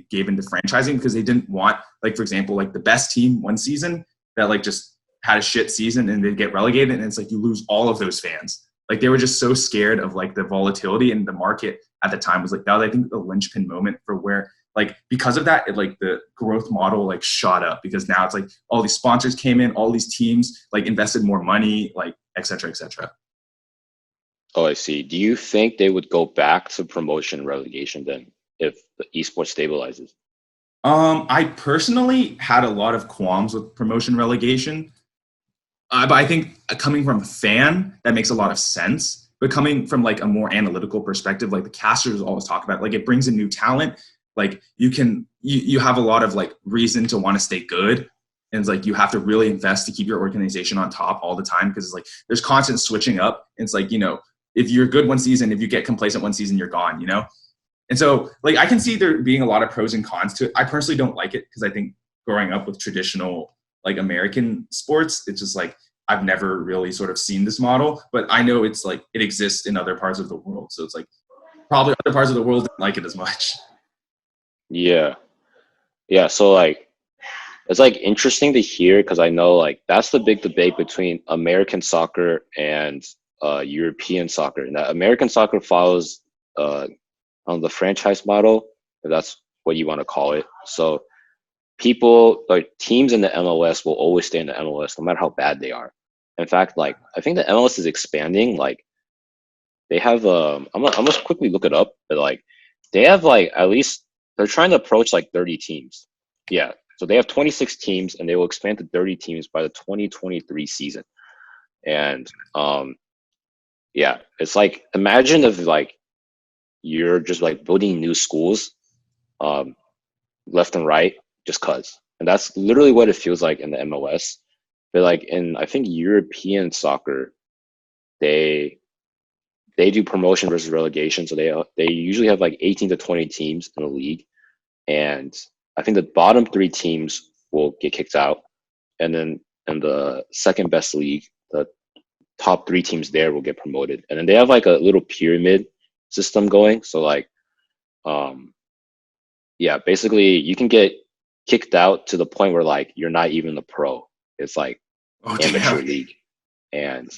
gave into franchising, because they didn't want, like for example, like the best team one season that like just had a shit season and they get relegated, and it's like you lose all of those fans. Like they were just so scared of like the volatility, and the market at the time was like that was, I think, the linchpin moment for where like because of that, it like the growth model like shot up, because now it's like all these sponsors came in, all these teams like invested more money, like et cetera, et cetera. Oh, I see. Do you think they would go back to promotion and relegation then if the esports stabilizes? I personally had a lot of qualms with promotion relegation. But I think coming from a fan, that makes a lot of sense. But coming from like a more analytical perspective, like the casters always talk about, like it brings in new talent. Like you have a lot of like reason to want to stay good. And it's like you have to really invest to keep your organization on top all the time, because it's like there's constant switching up. And it's like, you know, if you're good one season, if you get complacent one season, you're gone, you know? And so like I can see there being a lot of pros and cons to it. I personally don't like it because I think growing up with traditional like American sports, it's just like I've never really sort of seen this model, but I know it's like it exists in other parts of the world. So it's like probably other parts of the world don't like it as much. Yeah. Yeah. So like it's like interesting to hear, because I know like that's the big debate between American soccer and European soccer. And that American soccer follows on the franchise model, if that's what you want to call it. So people like teams in the MLS will always stay in the MLS no matter how bad they are. In fact, like I think the MLS is expanding. Like they have I'm gonna quickly look it up, but like they have like at least they're trying to approach like 30 teams. Yeah. So they have 26 teams and they will expand to 30 teams by the 2023 season. And yeah, it's like imagine if like you're just like building new schools left and right just cuz. And that's literally what it feels like in the MLS. But like in I think European soccer, they do promotion versus relegation. So they usually have like 18 to 20 teams in the league, and I think the bottom 3 teams will get kicked out, and then in the second best league, the top 3 teams there will get promoted, and then they have like a little pyramid system going. So like, yeah, basically you can get kicked out to the point where like you're not even a pro. It's like amateur league, and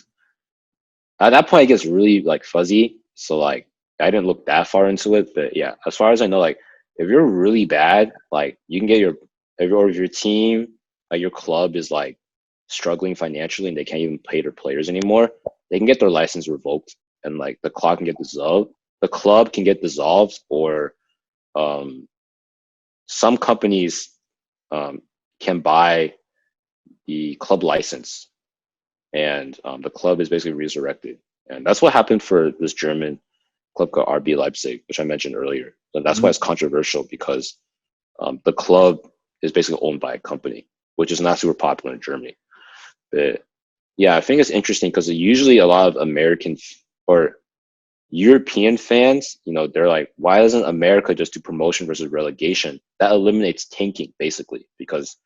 at that point it gets really like fuzzy. So like I didn't look that far into it, but yeah, as far as I know, like if you're really bad, like you can get your or if your team, like your club, is like struggling financially and they can't even pay their players anymore, they can get their license revoked and like the club can get dissolved. The club can get dissolved, or um, some companies can buy the club license, and the club is basically resurrected. And that's what happened for this German club called RB Leipzig, which I mentioned earlier. So that's why it's controversial, because the club is basically owned by a company, which is not super popular in Germany. But yeah, I think it's interesting because usually a lot of American or European fans, they're like, why doesn't America just do promotion versus relegation? That eliminates tanking, basically, because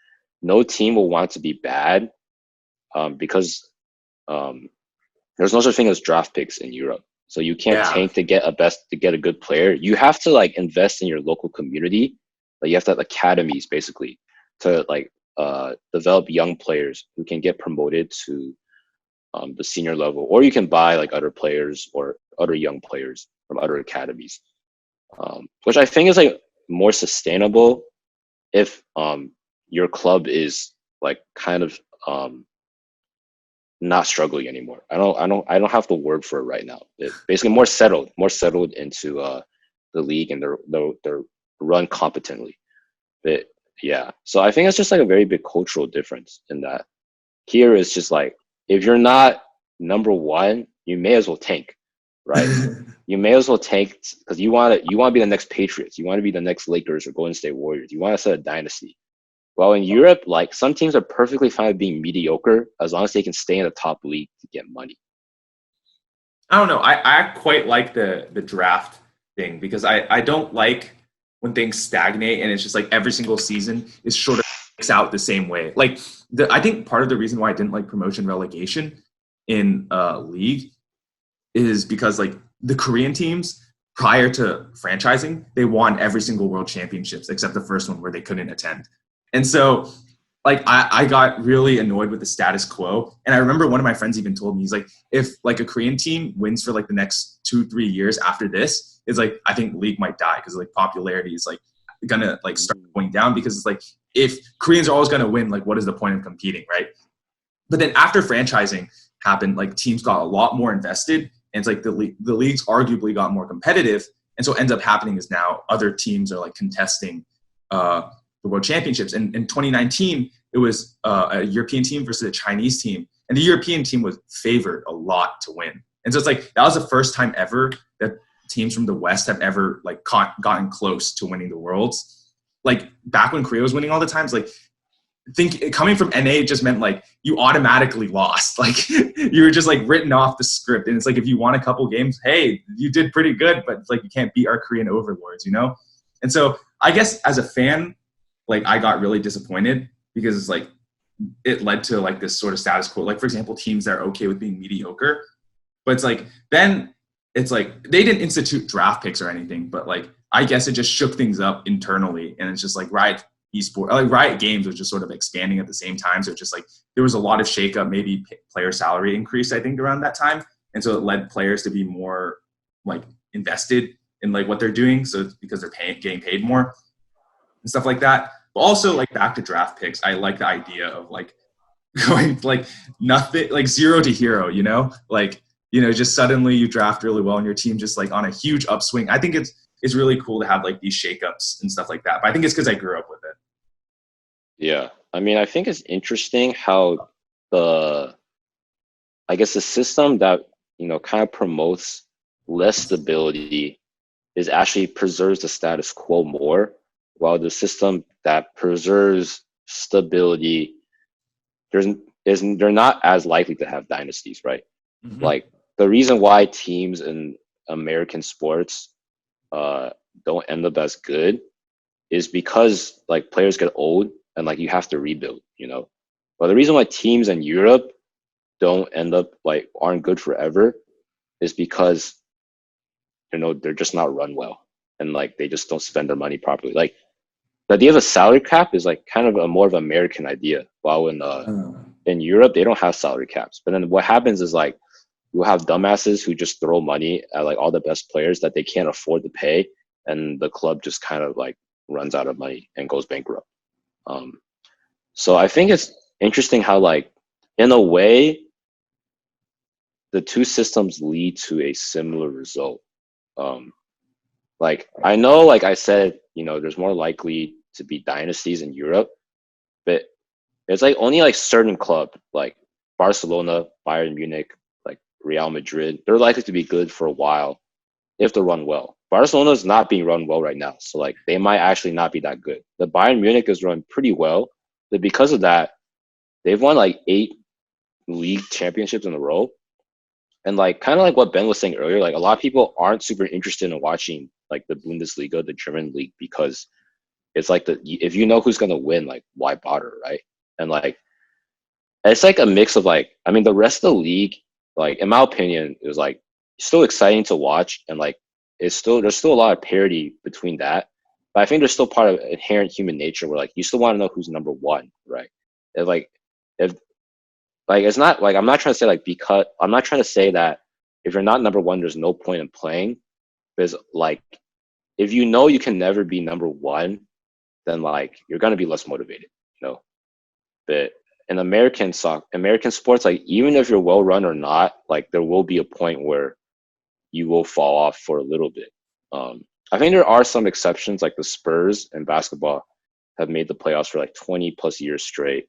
no team will want to be bad, because there's no such thing as draft picks in Europe. So you can't Yeah. tank to get a good player. You have to like invest in your local community. Like you have to have academies, basically, to like develop young players who can get promoted to the senior level, or you can buy like other players or other young players from other academies, which I think is like more sustainable if your club is like kind of not struggling anymore. I don't have the word for it right now. It basically more settled into the league, and they're run competently. But yeah, so I think it's just like a very big cultural difference in that here is just like, if you're not number one, you may as well tank, right? You may as well tank because you want to be the next Patriots, you want to be the next Lakers or Golden State Warriors, you want to set a dynasty. Well, in Europe, like some teams are perfectly fine with being mediocre as long as they can stay in the top league to get money. I don't know. I quite like the draft thing because I don't like when things stagnate and it's just like every single season is sort of mix out the same way. Like I think part of the reason why I didn't like promotion relegation in league is because like the Korean teams prior to franchising, they won every single world championships except the first one where they couldn't attend. And so like I got really annoyed with the status quo. And I remember one of my friends even told me, he's like, if like a Korean team wins for like the next 2-3 years after this, it's like, I think the league might die because like popularity is like gonna like start going down, because it's like, if Koreans are always gonna win, like what is the point of competing, right? But then after franchising happened, like teams got a lot more invested, and it's like the leagues arguably got more competitive. And so what ends up happening is now other teams are like contesting the world championships. And in 2019, it was a European team versus a Chinese team. And the European team was favored a lot to win. And so it's like, that was the first time ever that teams from the West have ever like gotten close to winning the Worlds. Like back when Korea was winning all the times, like coming from NA just meant like you automatically lost. Like you were just like written off the script. And it's like, if you won a couple games, hey, you did pretty good, but it's like you can't beat our Korean overlords, you know? And so I guess as a fan, like I got really disappointed because it's like it led to like this sort of status quo. Like for example, teams that are okay with being mediocre, but it's like then it's like they didn't institute draft picks or anything, but like I guess it just shook things up internally, and it's just like Riot Games was just sort of expanding at the same time. So it's just like there was a lot of shakeup, maybe player salary increase, I think, around that time, and so it led players to be more like invested in like what they're doing. So it's because they're getting paid more and stuff like that. But also like back to draft picks, I like the idea of like going like nothing, like 0 to hero, you know, like, you know, just suddenly you draft really well and your team just like on a huge upswing. I think it's really cool to have like these shakeups and stuff like that. But I think it's because I grew up with it. Yeah, I mean, I think it's interesting how the system that kind of promotes less stability is actually preserves the status quo more, while the system that preserves stability, they're not as likely to have dynasties, right? Mm-hmm. Like the reason why teams in American sports don't end up as good is because like players get old and like you have to rebuild, But the reason why teams in Europe don't end up like aren't good forever is because they're just not run well, and like they just don't spend their money properly. Like the idea of a salary cap is like kind of a more of an American idea, while in Europe they don't have salary caps. But then what happens is like you have dumbasses who just throw money at like all the best players that they can't afford to pay, and the club just kind of like runs out of money and goes bankrupt. Um, so I think it's interesting how like in a way the two systems lead to a similar result. Um, like I know, like I said, there's more likely to be dynasties in Europe, but it's like only like certain club like Barcelona, Bayern Munich, like Real Madrid, they're likely to be good for a while if they run well. Barcelona is not being run well right now, so like they might actually not be that good. The Bayern Munich is run pretty well, but because of that, they've won like 8 league championships in a row. And like kind of like what Ben was saying earlier, like a lot of people aren't super interested in watching like the Bundesliga, the German league, because it's like if you know who's gonna win, like why bother, right? And like it's like a mix of like I mean the rest of the league, like in my opinion, it was like still exciting to watch and like there's still a lot of parity between that. But I think there's still part of inherent human nature where like you still want to know who's number one, right? If like if like it's not like I'm not trying to say like because I'm not trying to say that if you're not number one, there's no point in playing. Because like if you know you can never be number one, then like you're gonna be less motivated, you know. But in American sports, like even if you're well run or not, like there will be a point where you will fall off for a little bit. I think there are some exceptions, like the Spurs in basketball have made the playoffs for like 20 plus years straight.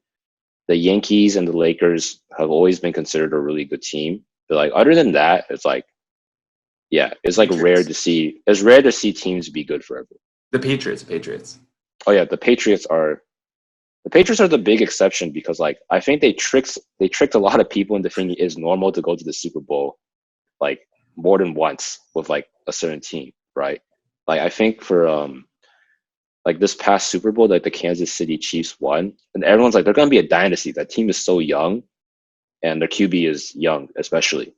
The Yankees and the Lakers have always been considered a really good team. But like other than that, it's like yeah, it's like rare Patriots. to see. It's rare to see teams be good forever. The Patriots. Oh yeah, the Patriots are the big exception because like I think they tricked a lot of people into thinking it's normal to go to the Super Bowl like more than once with like a certain team, right? Like I think for like this past Super Bowl that the Kansas City Chiefs won, and everyone's like they're gonna be a dynasty. That team is so young, and their QB is young, especially.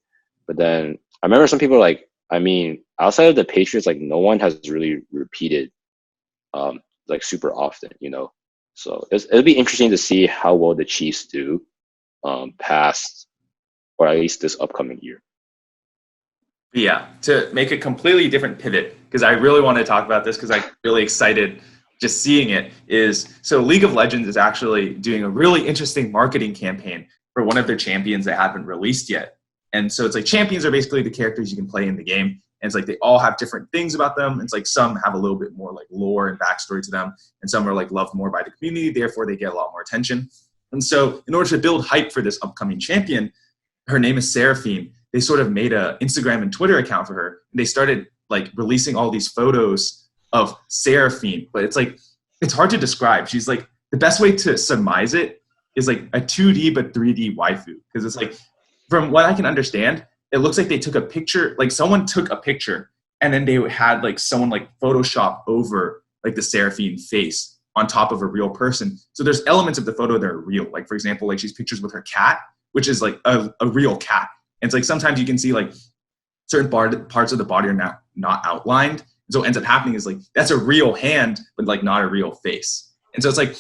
But then I remember some people were like, I mean, outside of the Patriots, like no one has really repeated like super often, you know. So it'll be interesting to see how well the Chiefs do past or at least this upcoming year. Yeah, to make a completely different pivot, because I really want to talk about this because I'm really excited just seeing it, is so League of Legends is actually doing a really interesting marketing campaign for one of their champions that haven't released yet. And so it's like champions are basically the characters you can play in the game. And it's like they all have different things about them. It's like some have a little bit more like lore and backstory to them, and some are like loved more by the community, therefore they get a lot more attention. And so in order to build hype for this upcoming champion, her name is Seraphine. They sort of made a Instagram and Twitter account for her. And they started like releasing all these photos of Seraphine, but it's like it's hard to describe. She's like the best way to surmise it is like a 2D but 3D waifu, because it's like from what I can understand, it looks like they took a picture, like someone took a picture and then they had like someone like Photoshop over like the Seraphine face on top of a real person. So there's elements of the photo that are real. Like for example, like she's pictures with her cat, which is like a real cat. And it's like sometimes you can see like certain parts of the body are not outlined. And so what ends up happening is like that's a real hand, but like not a real face. And so it's like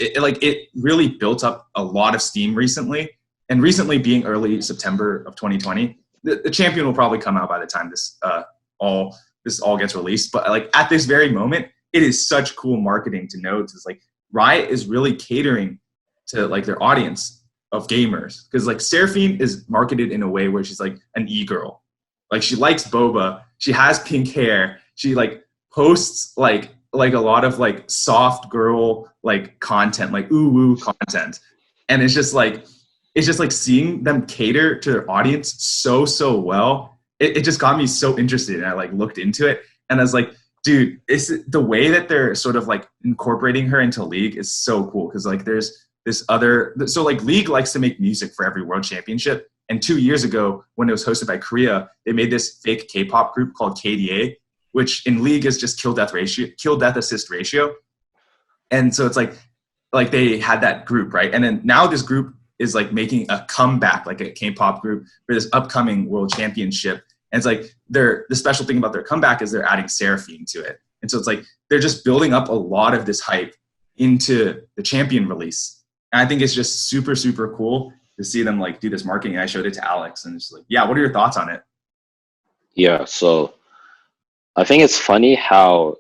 it really built up a lot of steam recently. And recently being early September of 2020, the champion will probably come out by the time this all gets released. But like at this very moment, it is such cool marketing to know. It's like Riot is really catering to like their audience of gamers, because like Seraphine is marketed in a way where she's like an e-girl. Like she likes boba, she has pink hair, she like posts like a lot of like soft girl like content, like ooh woo content. And it's just like seeing them cater to their audience so well. It just got me so interested, and I like looked into it and I was like, dude, it's the way that they're sort of like incorporating her into League is so cool, because like there's this other, so like League likes to make music for every world championship. And 2 years ago, when it was hosted by Korea, they made this fake K-pop group called KDA, which in League is just kill death assist ratio. And so it's like they had that group, right? And then now this group is like making a comeback, like a K-pop group for this upcoming world championship. And it's like the special thing about their comeback is they're adding Seraphine to it. And so it's like they're just building up a lot of this hype into the champion release. And I think it's just super, super cool to see them like do this marketing. And I showed it to Alex and it's like, yeah, what are your thoughts on it? Yeah, so I think it's funny how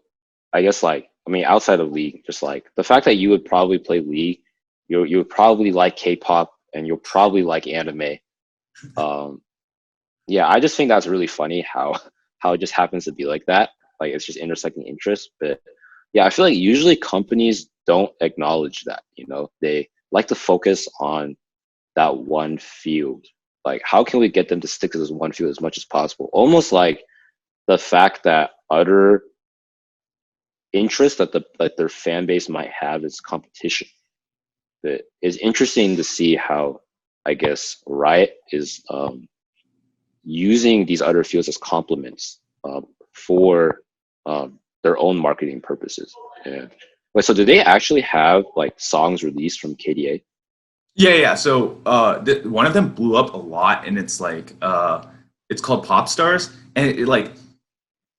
I guess like I mean, outside of League, just like the fact that you would probably play League, you would probably like K-pop, and you'll probably like anime. Um, yeah, I just think that's really funny how it just happens to be like that. Like it's just intersecting interests. But yeah, I feel like usually companies don't acknowledge that. You know, they like to focus on that one field. Like, how can we get them to stick to this one field as much as possible? Almost like the fact that other interest that their fan base might have is competition. But it's interesting to see how, I guess, Riot is using these other fields as complements for their own marketing purposes. And wait, so do they actually have like songs released from KDA? Yeah. So one of them blew up a lot, and it's like it's called Pop Stars, and like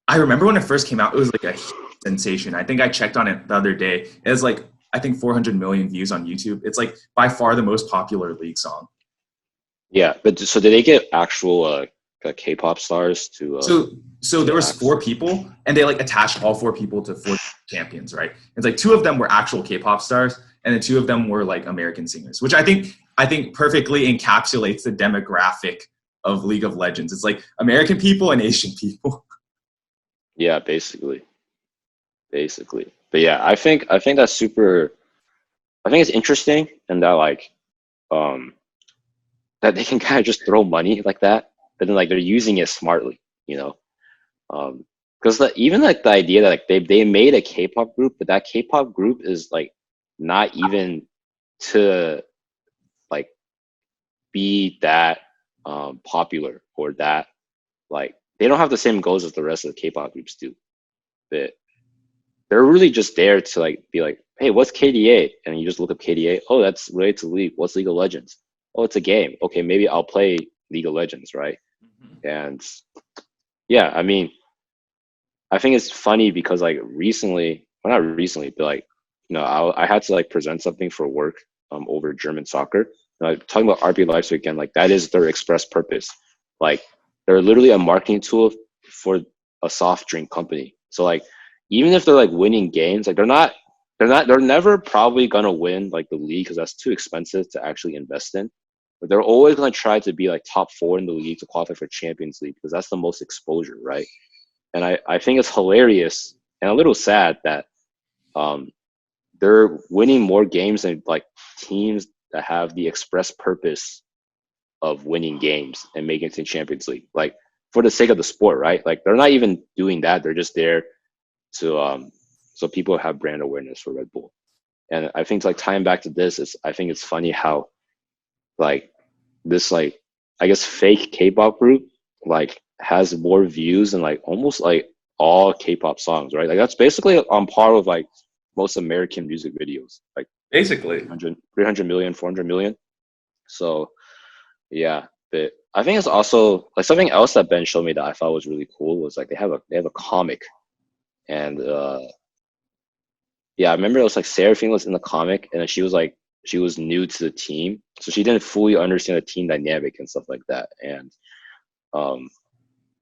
I remember when it first came out, it was like a sensation. I think I checked on it the other day. It has like I think 400 million views on YouTube. It's like by far the most popular League song. Yeah, but so did they get actual K-pop stars So there was act? 4 people, and they like attached all 4 people to 4 champions, right? It's like 2 of them were actual K-pop stars, and then 2 of them were like American singers, which I think perfectly encapsulates the demographic of League of Legends. It's like American people and Asian people. Yeah, basically. But yeah, I think that's super. I think it's interesting, and that like um that they can kind of just throw money like that, but then like they're using it smartly, you know. Because even like the idea that like they made a K-pop group, but that K-pop group is like not even to like be that popular or that like they don't have the same goals as the rest of the K-pop groups do. But they're really just there to like be like, hey, what's KDA? And you just look up KDA. Oh, that's related to League. What's League of Legends? Oh, it's a game. Okay, maybe I'll play League of Legends, right? And yeah, I mean, I think it's funny because like recently, well, not recently, but like, you know, I had to like present something for work over German soccer. Talking about RB Leipzig again, like that is their express purpose. Like they're literally a marketing tool for a soft drink company. So like, even if they're like winning games, like they're never probably gonna win like the league because that's too expensive to actually invest in. But they're always gonna try to be like top 4 in the league to qualify for Champions League because that's the most exposure, right? And I think it's hilarious and a little sad that um, they're winning more games than like teams that have the express purpose of winning games and making it to Champions League, like for the sake of the sport, right? Like they're not even doing that; they're just there to so people have brand awareness for Red Bull. And I think like tying back to this is I think it's funny how like this like I guess fake K-pop group like has more views than like almost like all K-pop songs, right? Like that's basically on par with like most American music videos, like Basically. 300 million, 400 million. So yeah, but I think it's also like something else that Ben showed me that I thought was really cool was like they have a comic, and yeah, I remember it was like Seraphine was in the comic, and then she was new to the team, so she didn't fully understand the team dynamic and stuff like that. And um,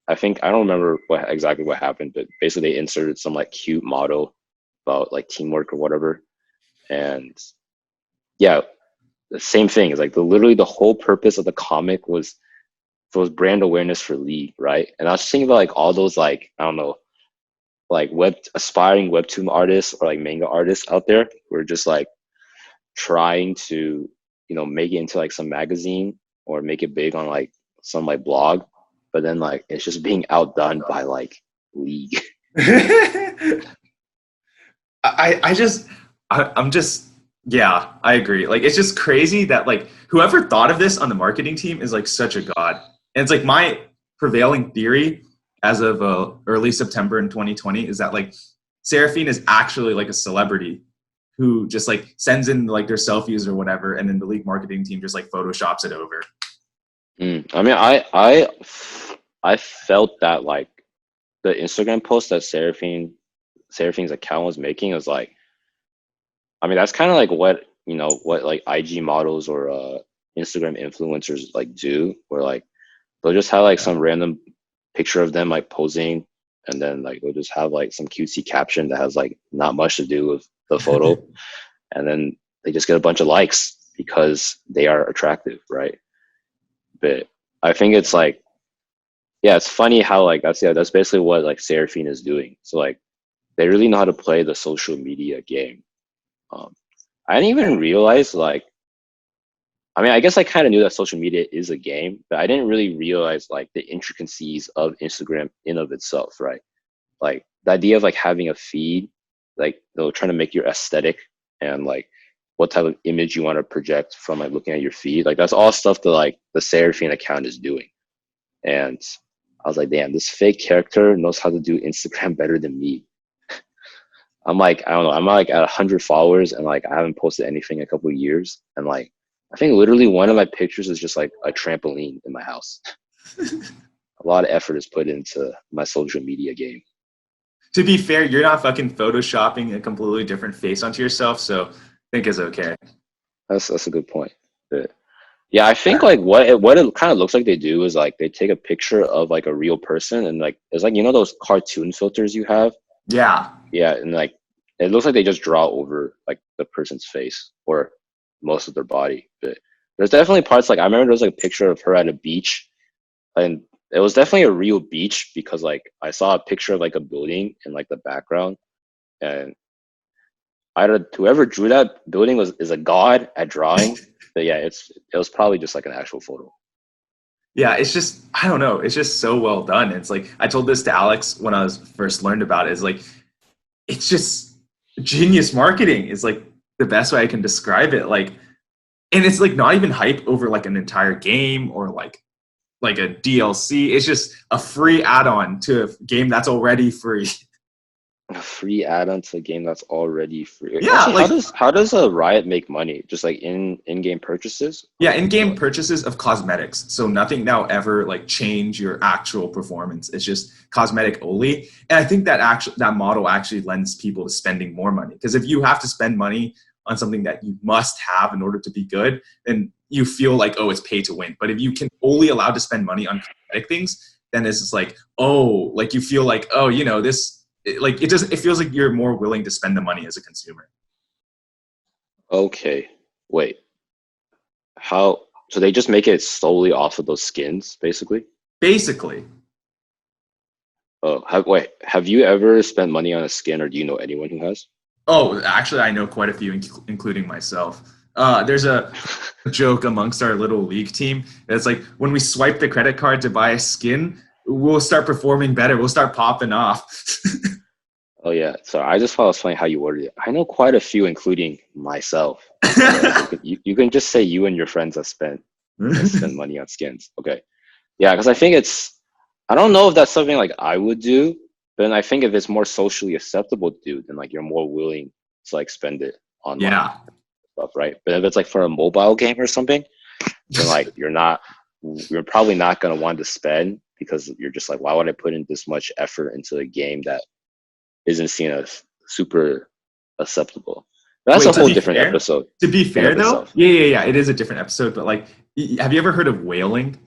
I think I don't remember exactly what happened, but basically they inserted some like cute motto about like teamwork or whatever. And yeah, the same thing is like literally the whole purpose of the comic was brand awareness for League, right? And I was just thinking about like all those like I don't know like aspiring webtoon artists or like manga artists out there who are just like trying to make it into like some magazine or make it big on like some like blog, but then like it's just being outdone by like League. I'm just yeah, I agree. Like it's just crazy that like whoever thought of this on the marketing team is like such a god. And it's like my prevailing theory as of early September in 2020 is that like Seraphine is actually like a celebrity who just like sends in like their selfies or whatever, and then the League marketing team just like photoshops it over. I mean, I felt that like the Instagram post that Seraphine's account was making was like, I mean, that's kind of like what like IG models or Instagram influencers like do, where like they'll just have like some random picture of them like posing and then like they'll just have like some cutesy caption that has like not much to do with the photo, and then they just get a bunch of likes because they are attractive, right? But I think it's like, yeah, it's funny how like that's basically what like Seraphine is doing. So like they really know how to play the social media game. Um, I didn't even realize like, I mean, I guess I kind of knew that social media is a game, but I didn't really realize like the intricacies of Instagram in of itself, right? Like the idea of like having a feed, like they'll trying to make your aesthetic and like what type of image you want to project from like looking at your feed. Like that's all stuff that like the Seraphine account is doing. And I was like, damn, this fake character knows how to do Instagram better than me. I'm like, I don't know, I'm like at 100 followers and like I haven't posted anything in a couple of years. And like, I think literally one of my pictures is just like a trampoline in my house. A lot of effort is put into my social media game. To be fair, you're not fucking photoshopping a completely different face onto yourself, so I think it's okay. That's a good point. But yeah, I think like what it kind of looks like they do is like they take a picture of like a real person and like it's like, you know, those cartoon filters you have. Yeah. Yeah, and like it looks like they just draw over like the person's face or most of their body. But there's definitely parts like I remember there was like a picture of her at a beach, and it was definitely a real beach because like I saw a picture of like a building in like the background, and either whoever drew that building is a god at drawing. But yeah, it was probably just like an actual photo. Yeah, it's just I don't know. It's just so well done. It's like I told this to Alex when I was first learned about it. It's like it's just genius marketing is like the best way I can describe it. Like, and it's like not even hype over like an entire game or like a DLC. It's just a free add-on to a game that's already free. A free add-on to a game that's already free. Yeah, Actually, like how does a Riot make money? Just like in-game purchases? yeah, in-game purchases of cosmetics. So nothing now ever like change your actual performance. It's just cosmetic only. And I think that model actually lends people to spending more money. Because if you have to spend money on something that you must have in order to be good, then you feel like, oh, it's pay to win. But if you can only allowed to spend money on cosmetic things, then it's just like, oh, like you feel like, oh, you know, it feels like you're more willing to spend the money as a consumer. Okay. Wait. How so they just make it solely off of those skins, basically? Basically. Oh, have you ever spent money on a skin, or do you know anyone who has? Oh, actually, I know quite a few, including myself. There's a joke amongst our little league team. It's like when we swipe the credit card to buy a skin, we'll start performing better. We'll start popping off. Oh yeah. So I just thought it was funny how you worded it. I know quite a few, including myself. So you can just say you and your friends have spent money on skins. Okay. Yeah, because I think I don't know if that's something like I would do, but then I think if it's more socially acceptable to do, then like you're more willing to like spend it online Yeah. stuff, right? But if it's like for a mobile game or something, then like you're probably not gonna want to spend because you're just like, why would I put in this much effort into a game that isn't seen as super acceptable? But that's Wait, a whole different episode. to be In fair of though, itself. yeah, it is a different episode. But like, have you ever heard of whaling?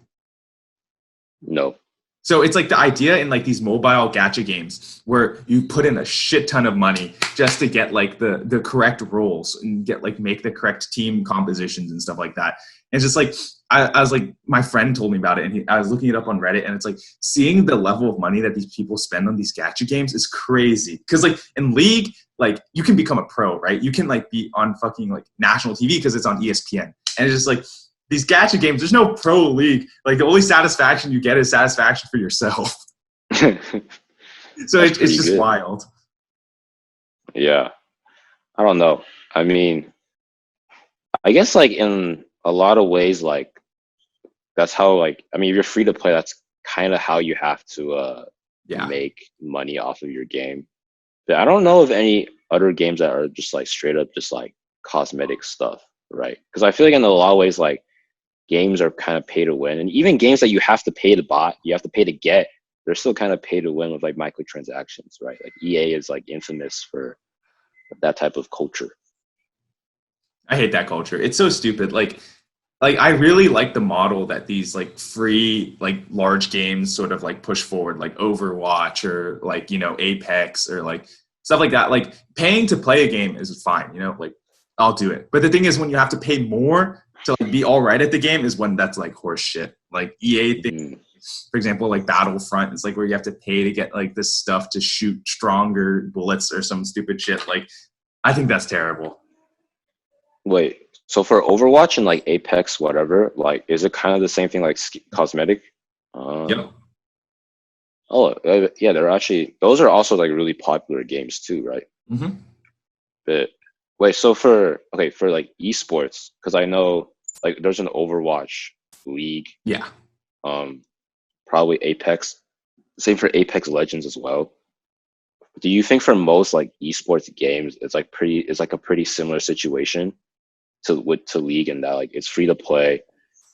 No. So it's like the idea in like these mobile gacha games where you put in a shit ton of money just to get like the correct roles and get like make the correct team compositions and stuff like that. And it's just like I was like my friend told me about it and I was looking it up on Reddit and it's like seeing the level of money that these people spend on these gacha games is crazy. Because like in League, like you can become a pro, right? You can like be on fucking like national TV because it's on ESPN. And it's just like these gacha games, there's no pro league. Like the only satisfaction you get is satisfaction for yourself. So it's just good. wild. Yeah. I don't know. I mean, I guess like in a lot of ways, like that's how like I mean if you're free to play, that's kind of how you have to Yeah. make money off of your game. But I don't know of any other games that are just like straight up just like cosmetic stuff, right? Because I feel like in a lot of ways like games are kind of pay to win, and even games that you have to pay to buy, you have to pay to get, they're still kind of pay to win with like microtransactions, right? Like EA is like infamous for that type of culture. I hate that culture. It's so stupid. Like like I really like the model that these like free like large games sort of like push forward, like Overwatch or like, you know, Apex or like stuff like that. Like paying to play a game is fine, you know, like I'll do it. But the thing is, when you have to pay more to like be all right at the game is when that's like horse shit. Like EA thing, Mm, for example, like Battlefront is like where you have to pay to get like this stuff to shoot stronger bullets or some stupid shit. Like I think that's terrible. wait, so for Overwatch and like Apex, whatever, like, is it kind of the same thing like cosmetic? Uh, Yep. oh, yeah, they're actually those are also like really popular games too, right? Hmm. But wait, so for okay for like esports, because I know like there's an Overwatch League, Yeah. um, probably Apex, same for Apex Legends as well. Do you think for most like esports games, it's like a pretty similar situation to League in that like it's free to play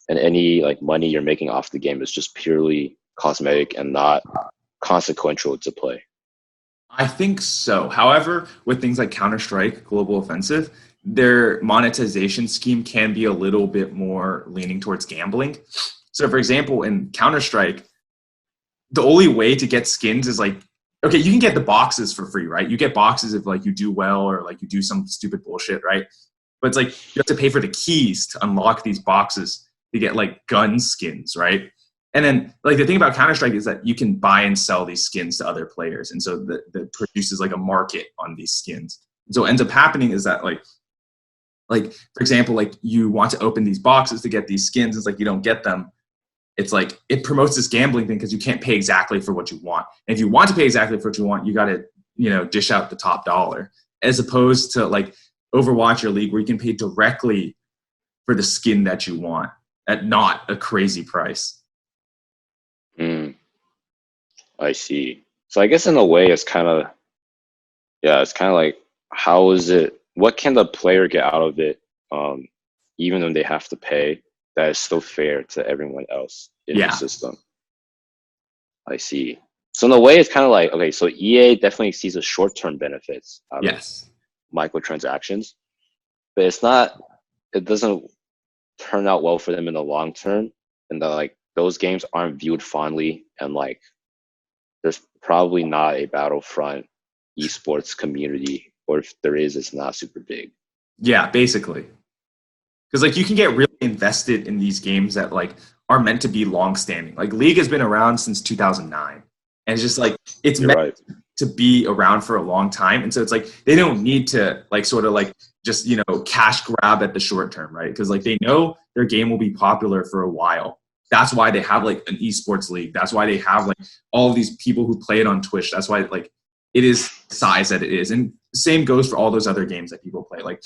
and any like money you're making off the game is just purely cosmetic and not consequential to play? I think so. However, with things like Counter-Strike, Global Offensive, their monetization scheme can be a little bit more leaning towards gambling. So, for example, in Counter-Strike, the only way to get skins is like, okay, you can get the boxes for free, right? You get boxes if like you do well or like you do some stupid bullshit, right? But it's like you have to pay for the keys to unlock these boxes to get like gun skins, right? And then like the thing about Counter Strike is that you can buy and sell these skins to other players, and so that produces like a market on these skins. And so what ends up happening is that like for example, like you want to open these boxes to get these skins, it's like you don't get them. It's like it promotes this gambling thing because you can't pay exactly for what you want. And if you want to pay exactly for what you want, you got to, you know, dish out the top dollar, as opposed to like Overwatch or League where you can pay directly for the skin that you want at not a crazy price. Mm, I see. So I guess in a way, it's kind of yeah, it's kind of like how is it? What can the player get out of it? Even when they have to pay, that is still fair to everyone else in the Yeah. system. I see. So in a way, it's kind of like okay, so EA definitely sees the short-term benefits out of Yes. microtransactions, but it's not. It doesn't turn out well for them in the long term, and that like those games aren't viewed fondly, and like there's probably not a Battlefront esports community, or if there is, it's not super big. Yeah, basically. Because like you can get really invested in these games that like are meant to be long standing. Like League has been around since 2009. And it's just like it's You're meant right. to be around for a long time. And so it's like they don't need to like sort of like just, you know, cash grab at the short term, right? Because like they know their game will be popular for a while. That's why they have like an esports league. That's why they have like all of these people who play it on Twitch. That's why like it is the size that it is. And same goes for all those other games that people play. Like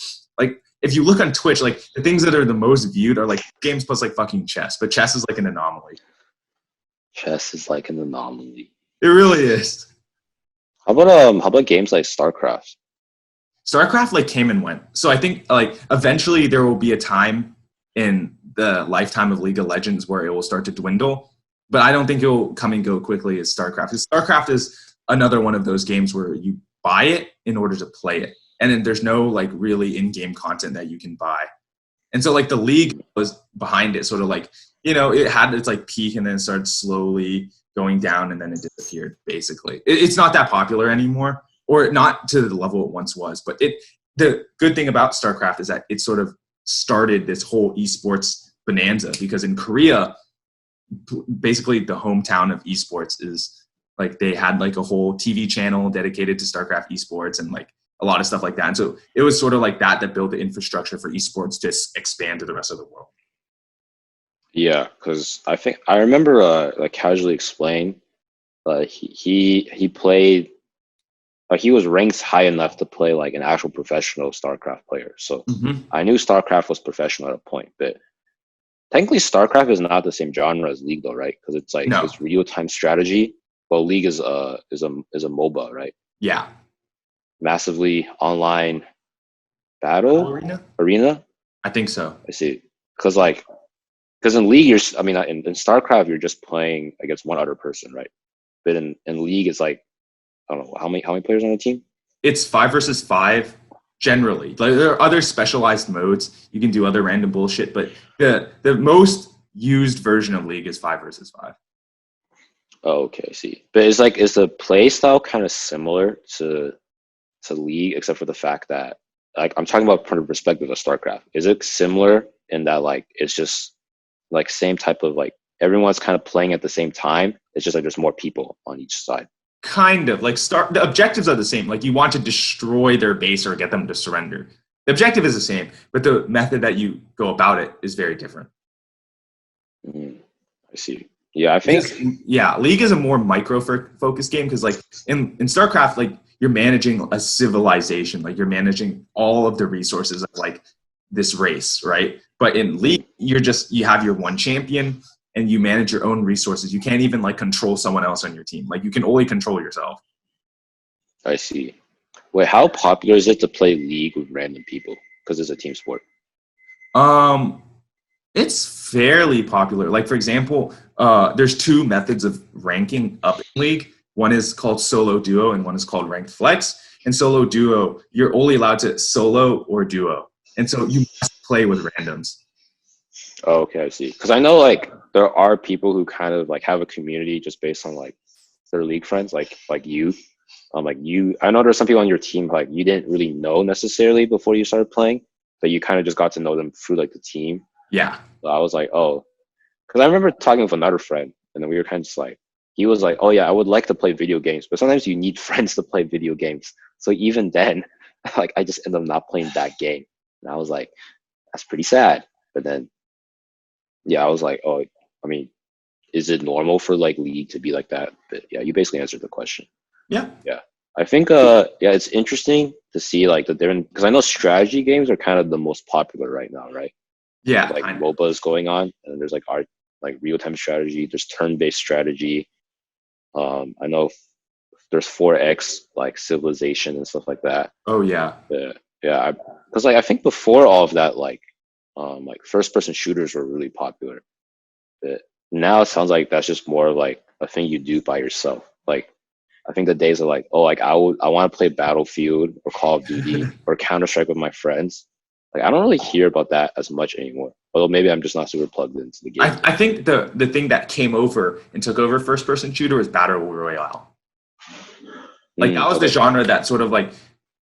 if you look on Twitch, like the things that are the most viewed are like games plus like fucking chess. But chess is like an anomaly. Chess is like an anomaly. It really is. How about games like StarCraft? StarCraft like came and went. So I think like eventually there will be a time in the lifetime of League of Legends where it will start to dwindle. But I don't think it will come and go quickly as StarCraft. Because StarCraft is another one of those games where you buy it in order to play it. And then there's no like really in-game content that you can buy. And so like the league was behind it, sort of like, you know, it had its like peak and then it started slowly going down and then it disappeared basically. It's not that popular anymore, or not to the level it once was. But the good thing about StarCraft is that it sort of started this whole esports bonanza, because in Korea, basically the hometown of esports is like they had like a whole TV channel dedicated to StarCraft esports and like a lot of stuff like that. And so it was sort of like that built the infrastructure for esports to expand to the rest of the world. Yeah, because I think I remember like casually explain he played like he was ranked high enough to play like an actual professional StarCraft player. So Mm-hmm. I knew StarCraft was professional at a point, but technically StarCraft is not the same genre as League though, right? Because it's like No. it's real time strategy. Well, League is a MOBA, right? Yeah. Massively online Battle battle Arena? arena. I think so. I see. Because in League I mean in StarCraft you're just playing against one other person, right? But in League it's like I don't know how many players on the team. It's 5 versus 5. generally. Like there are other specialized modes. You can do other random bullshit, but the most used version of League is 5 versus 5. Oh, okay, I see. But is the play style kind of similar to League, except for the fact that like I'm talking about from the perspective of StarCraft. Is it similar in that like it's just like same type of like everyone's kind of playing at the same time? It's just like there's more people on each side. Kind of like the objectives are the same. Like you want to destroy their base or get them to surrender. The objective is the same, but the method that you go about it is very different. I see. Yeah, I think League is a more micro focused game because like in StarCraft, like you're managing a civilization, like you're managing all of the resources of like this race, right? But in League, you have your one champion and you manage your own resources. You can't even like control someone else on your team. Like you can only control yourself. I see. Wait, how popular is it to play League with random people? Because it's a team sport. It's fairly popular. Like for example, there's 2 methods of ranking up in League. One is called solo duo and one is called ranked flex. And solo duo, you're only allowed to solo or duo. And so you must play with randoms. Oh, okay, I see. Because I know like there are people who kind of like have a community just based on like their League friends, like you. I know there's some people on your team like you didn't really know necessarily before you started playing, but you kind of just got to know them through like the team. Yeah. So I was like, oh, because I remember talking with another friend, and then we were kind of just like, he was like, oh yeah, I would like to play video games, but sometimes you need friends to play video games. So even then, like I just end up not playing that game, and I was like, that's pretty sad. But then, yeah, I was like, oh, I mean, is it normal for like League to be like that? But yeah, you basically answered the question. Yeah. I think it's interesting to see like the different, because I know strategy games are kind of the most popular right now, right? Yeah. Like MOBA is going on, and there's like real-time strategy, there's turn-based strategy. I know there's 4X like Civilization and stuff like that. Oh yeah. Yeah, because like I think before all of that, like first-person shooters were really popular. But now it sounds like that's just more like a thing you do by yourself. Like I think the days are like, oh, like I want to play Battlefield or Call of Duty or Counter-Strike with my friends. Like I don't really hear about that as much anymore. Although maybe I'm just not super plugged into the game. I think the thing that came over and took over first-person shooter was Battle Royale. Like that was the genre that sort of like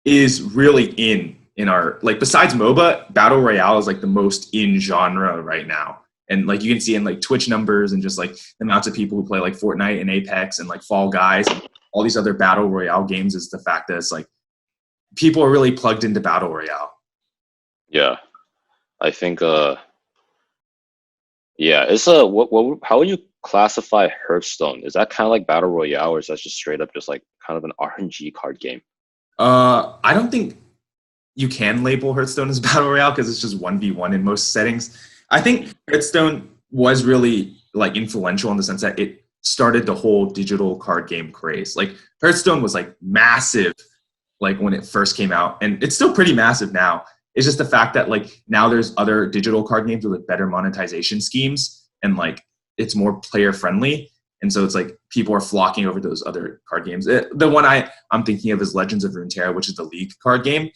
is really in our, like besides MOBA, Battle Royale is like the most in genre right now. And like you can see in like Twitch numbers and just like the amounts of people who play like Fortnite and Apex and like Fall Guys and all these other Battle Royale games is the fact that it's like people are really plugged into Battle Royale. Yeah. I think it's how would you classify Hearthstone? Is that kind of like Battle Royale, or is that just straight up just like kind of an RNG card game? I don't think you can label Hearthstone as Battle Royale because it's just 1v1 in most settings. I think Hearthstone was really like influential in the sense that it started the whole digital card game craze. Like Hearthstone was like massive like when it first came out, and it's still pretty massive now. It's just the fact that like now there's other digital card games with like better monetization schemes and like it's more player friendly. And so it's like people are flocking over those other card games. The one I'm thinking of is Legends of Runeterra, which is the League card game.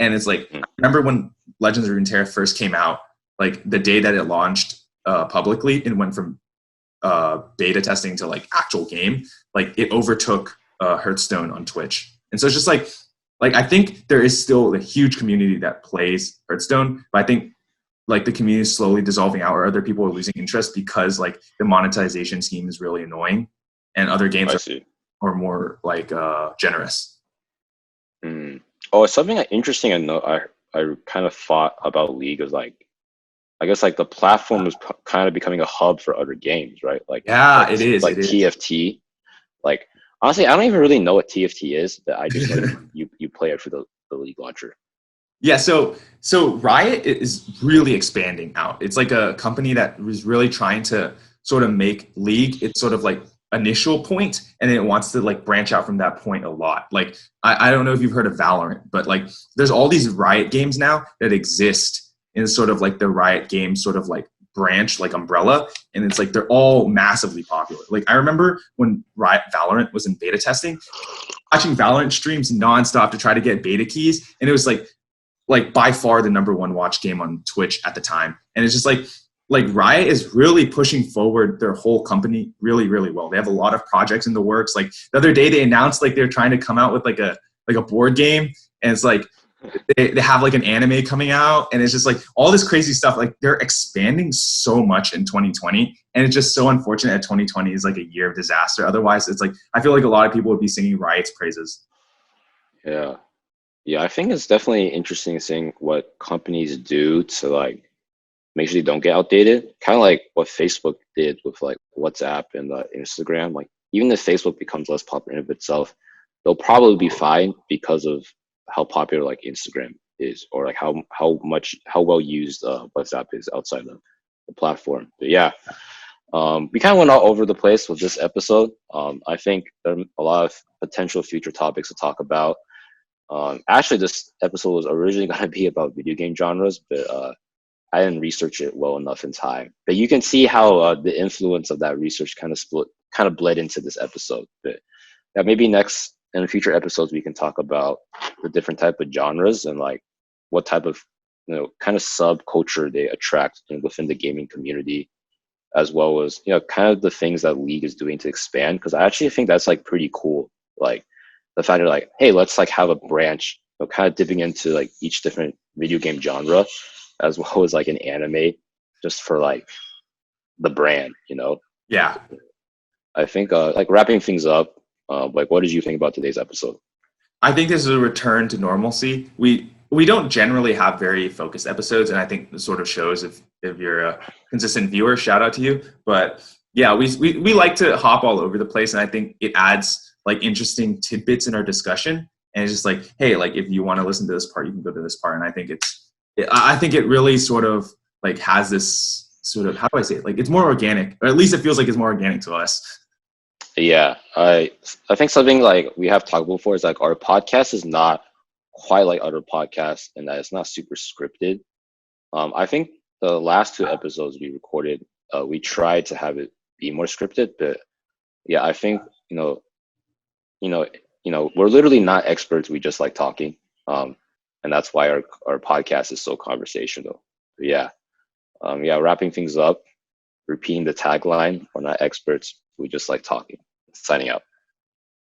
And it's like, I remember when Legends of Runeterra first came out, like the day that it launched publicly and went from beta testing to like actual game, like it overtook Hearthstone on Twitch. And so it's just like I think there is still a huge community that plays Hearthstone, but I think like the community is slowly dissolving out, or other people are losing interest because like the monetization scheme is really annoying, and other games are more like generous. Oh, it's something interesting. I know I kind of thought about League is like, I guess like the platform is kind of becoming a hub for other games, right? Like it is like TFT. Like honestly, I don't even really know what TFT is, but I just like you play it for the League launcher. Yeah, so Riot is really expanding out. It's like a company that was really trying to sort of make League its sort of like initial point, and then it wants to like branch out from that point a lot. Like I don't know if you've heard of Valorant, but like there's all these Riot games now that exist in sort of like the Riot Games sort of like branch, like umbrella, and it's like they're all massively popular. Like I remember when Riot Valorant was in beta testing, watching Valorant streams nonstop to try to get beta keys, and it was like by far the number one watch game on Twitch at the time. And it's just like Riot is really pushing forward their whole company really, really well. They have a lot of projects in the works. Like the other day they announced like they're trying to come out with like a board game, and it's like they have like an anime coming out, and it's just like all this crazy stuff. Like they're expanding so much in 2020, and it's just so unfortunate that 2020 is like a year of disaster. Otherwise, it's like I feel like a lot of people would be singing Riot's praises. Yeah. Yeah, I think it's definitely interesting seeing what companies do to like make sure they don't get outdated. Kind of like what Facebook did with like WhatsApp and Instagram. Like even if Facebook becomes less popular in of itself, they'll probably be fine because of how popular like Instagram is, or like how well used WhatsApp is outside of the platform. But yeah, we kind of went all over the place with this episode. I think there are a lot of potential future topics to talk about. Actually, this episode was originally going to be about video game genres, but I didn't research it well enough in time. But you can see how the influence of that research kind of bled into this episode. But yeah, maybe in future episodes we can talk about the different type of genres and like what type of kind of subculture they attract within the gaming community, as well as kind of the things that League is doing to expand. Because I actually think that's like pretty cool. Like the fact that like, hey, let's like have a branch, kind of dipping into like each different video game genre, as well as like an anime, just for like the brand, Yeah. I think like wrapping things up, like what did you think about today's episode? I think this is a return to normalcy. We don't generally have very focused episodes, and I think this sort of shows if you're a consistent viewer, shout out to you. But yeah, we like to hop all over the place, and I think it adds like interesting tidbits in our discussion. And it's just like, hey, like if you want to listen to this part, you can go to this part. And I think I think it really sort of like has this sort of, how do I say it? Like it's more organic, or at least it feels like it's more organic to us. Yeah, I think something like we have talked before is like our podcast is not quite like other podcasts in that it's not super scripted. I think the last two episodes we recorded, we tried to have it be more scripted, but yeah, I think we're literally not experts. We just like talking, and that's why our podcast is so conversational. But yeah, wrapping things up, repeating the tagline: we're not experts. We just like talking. Signing out.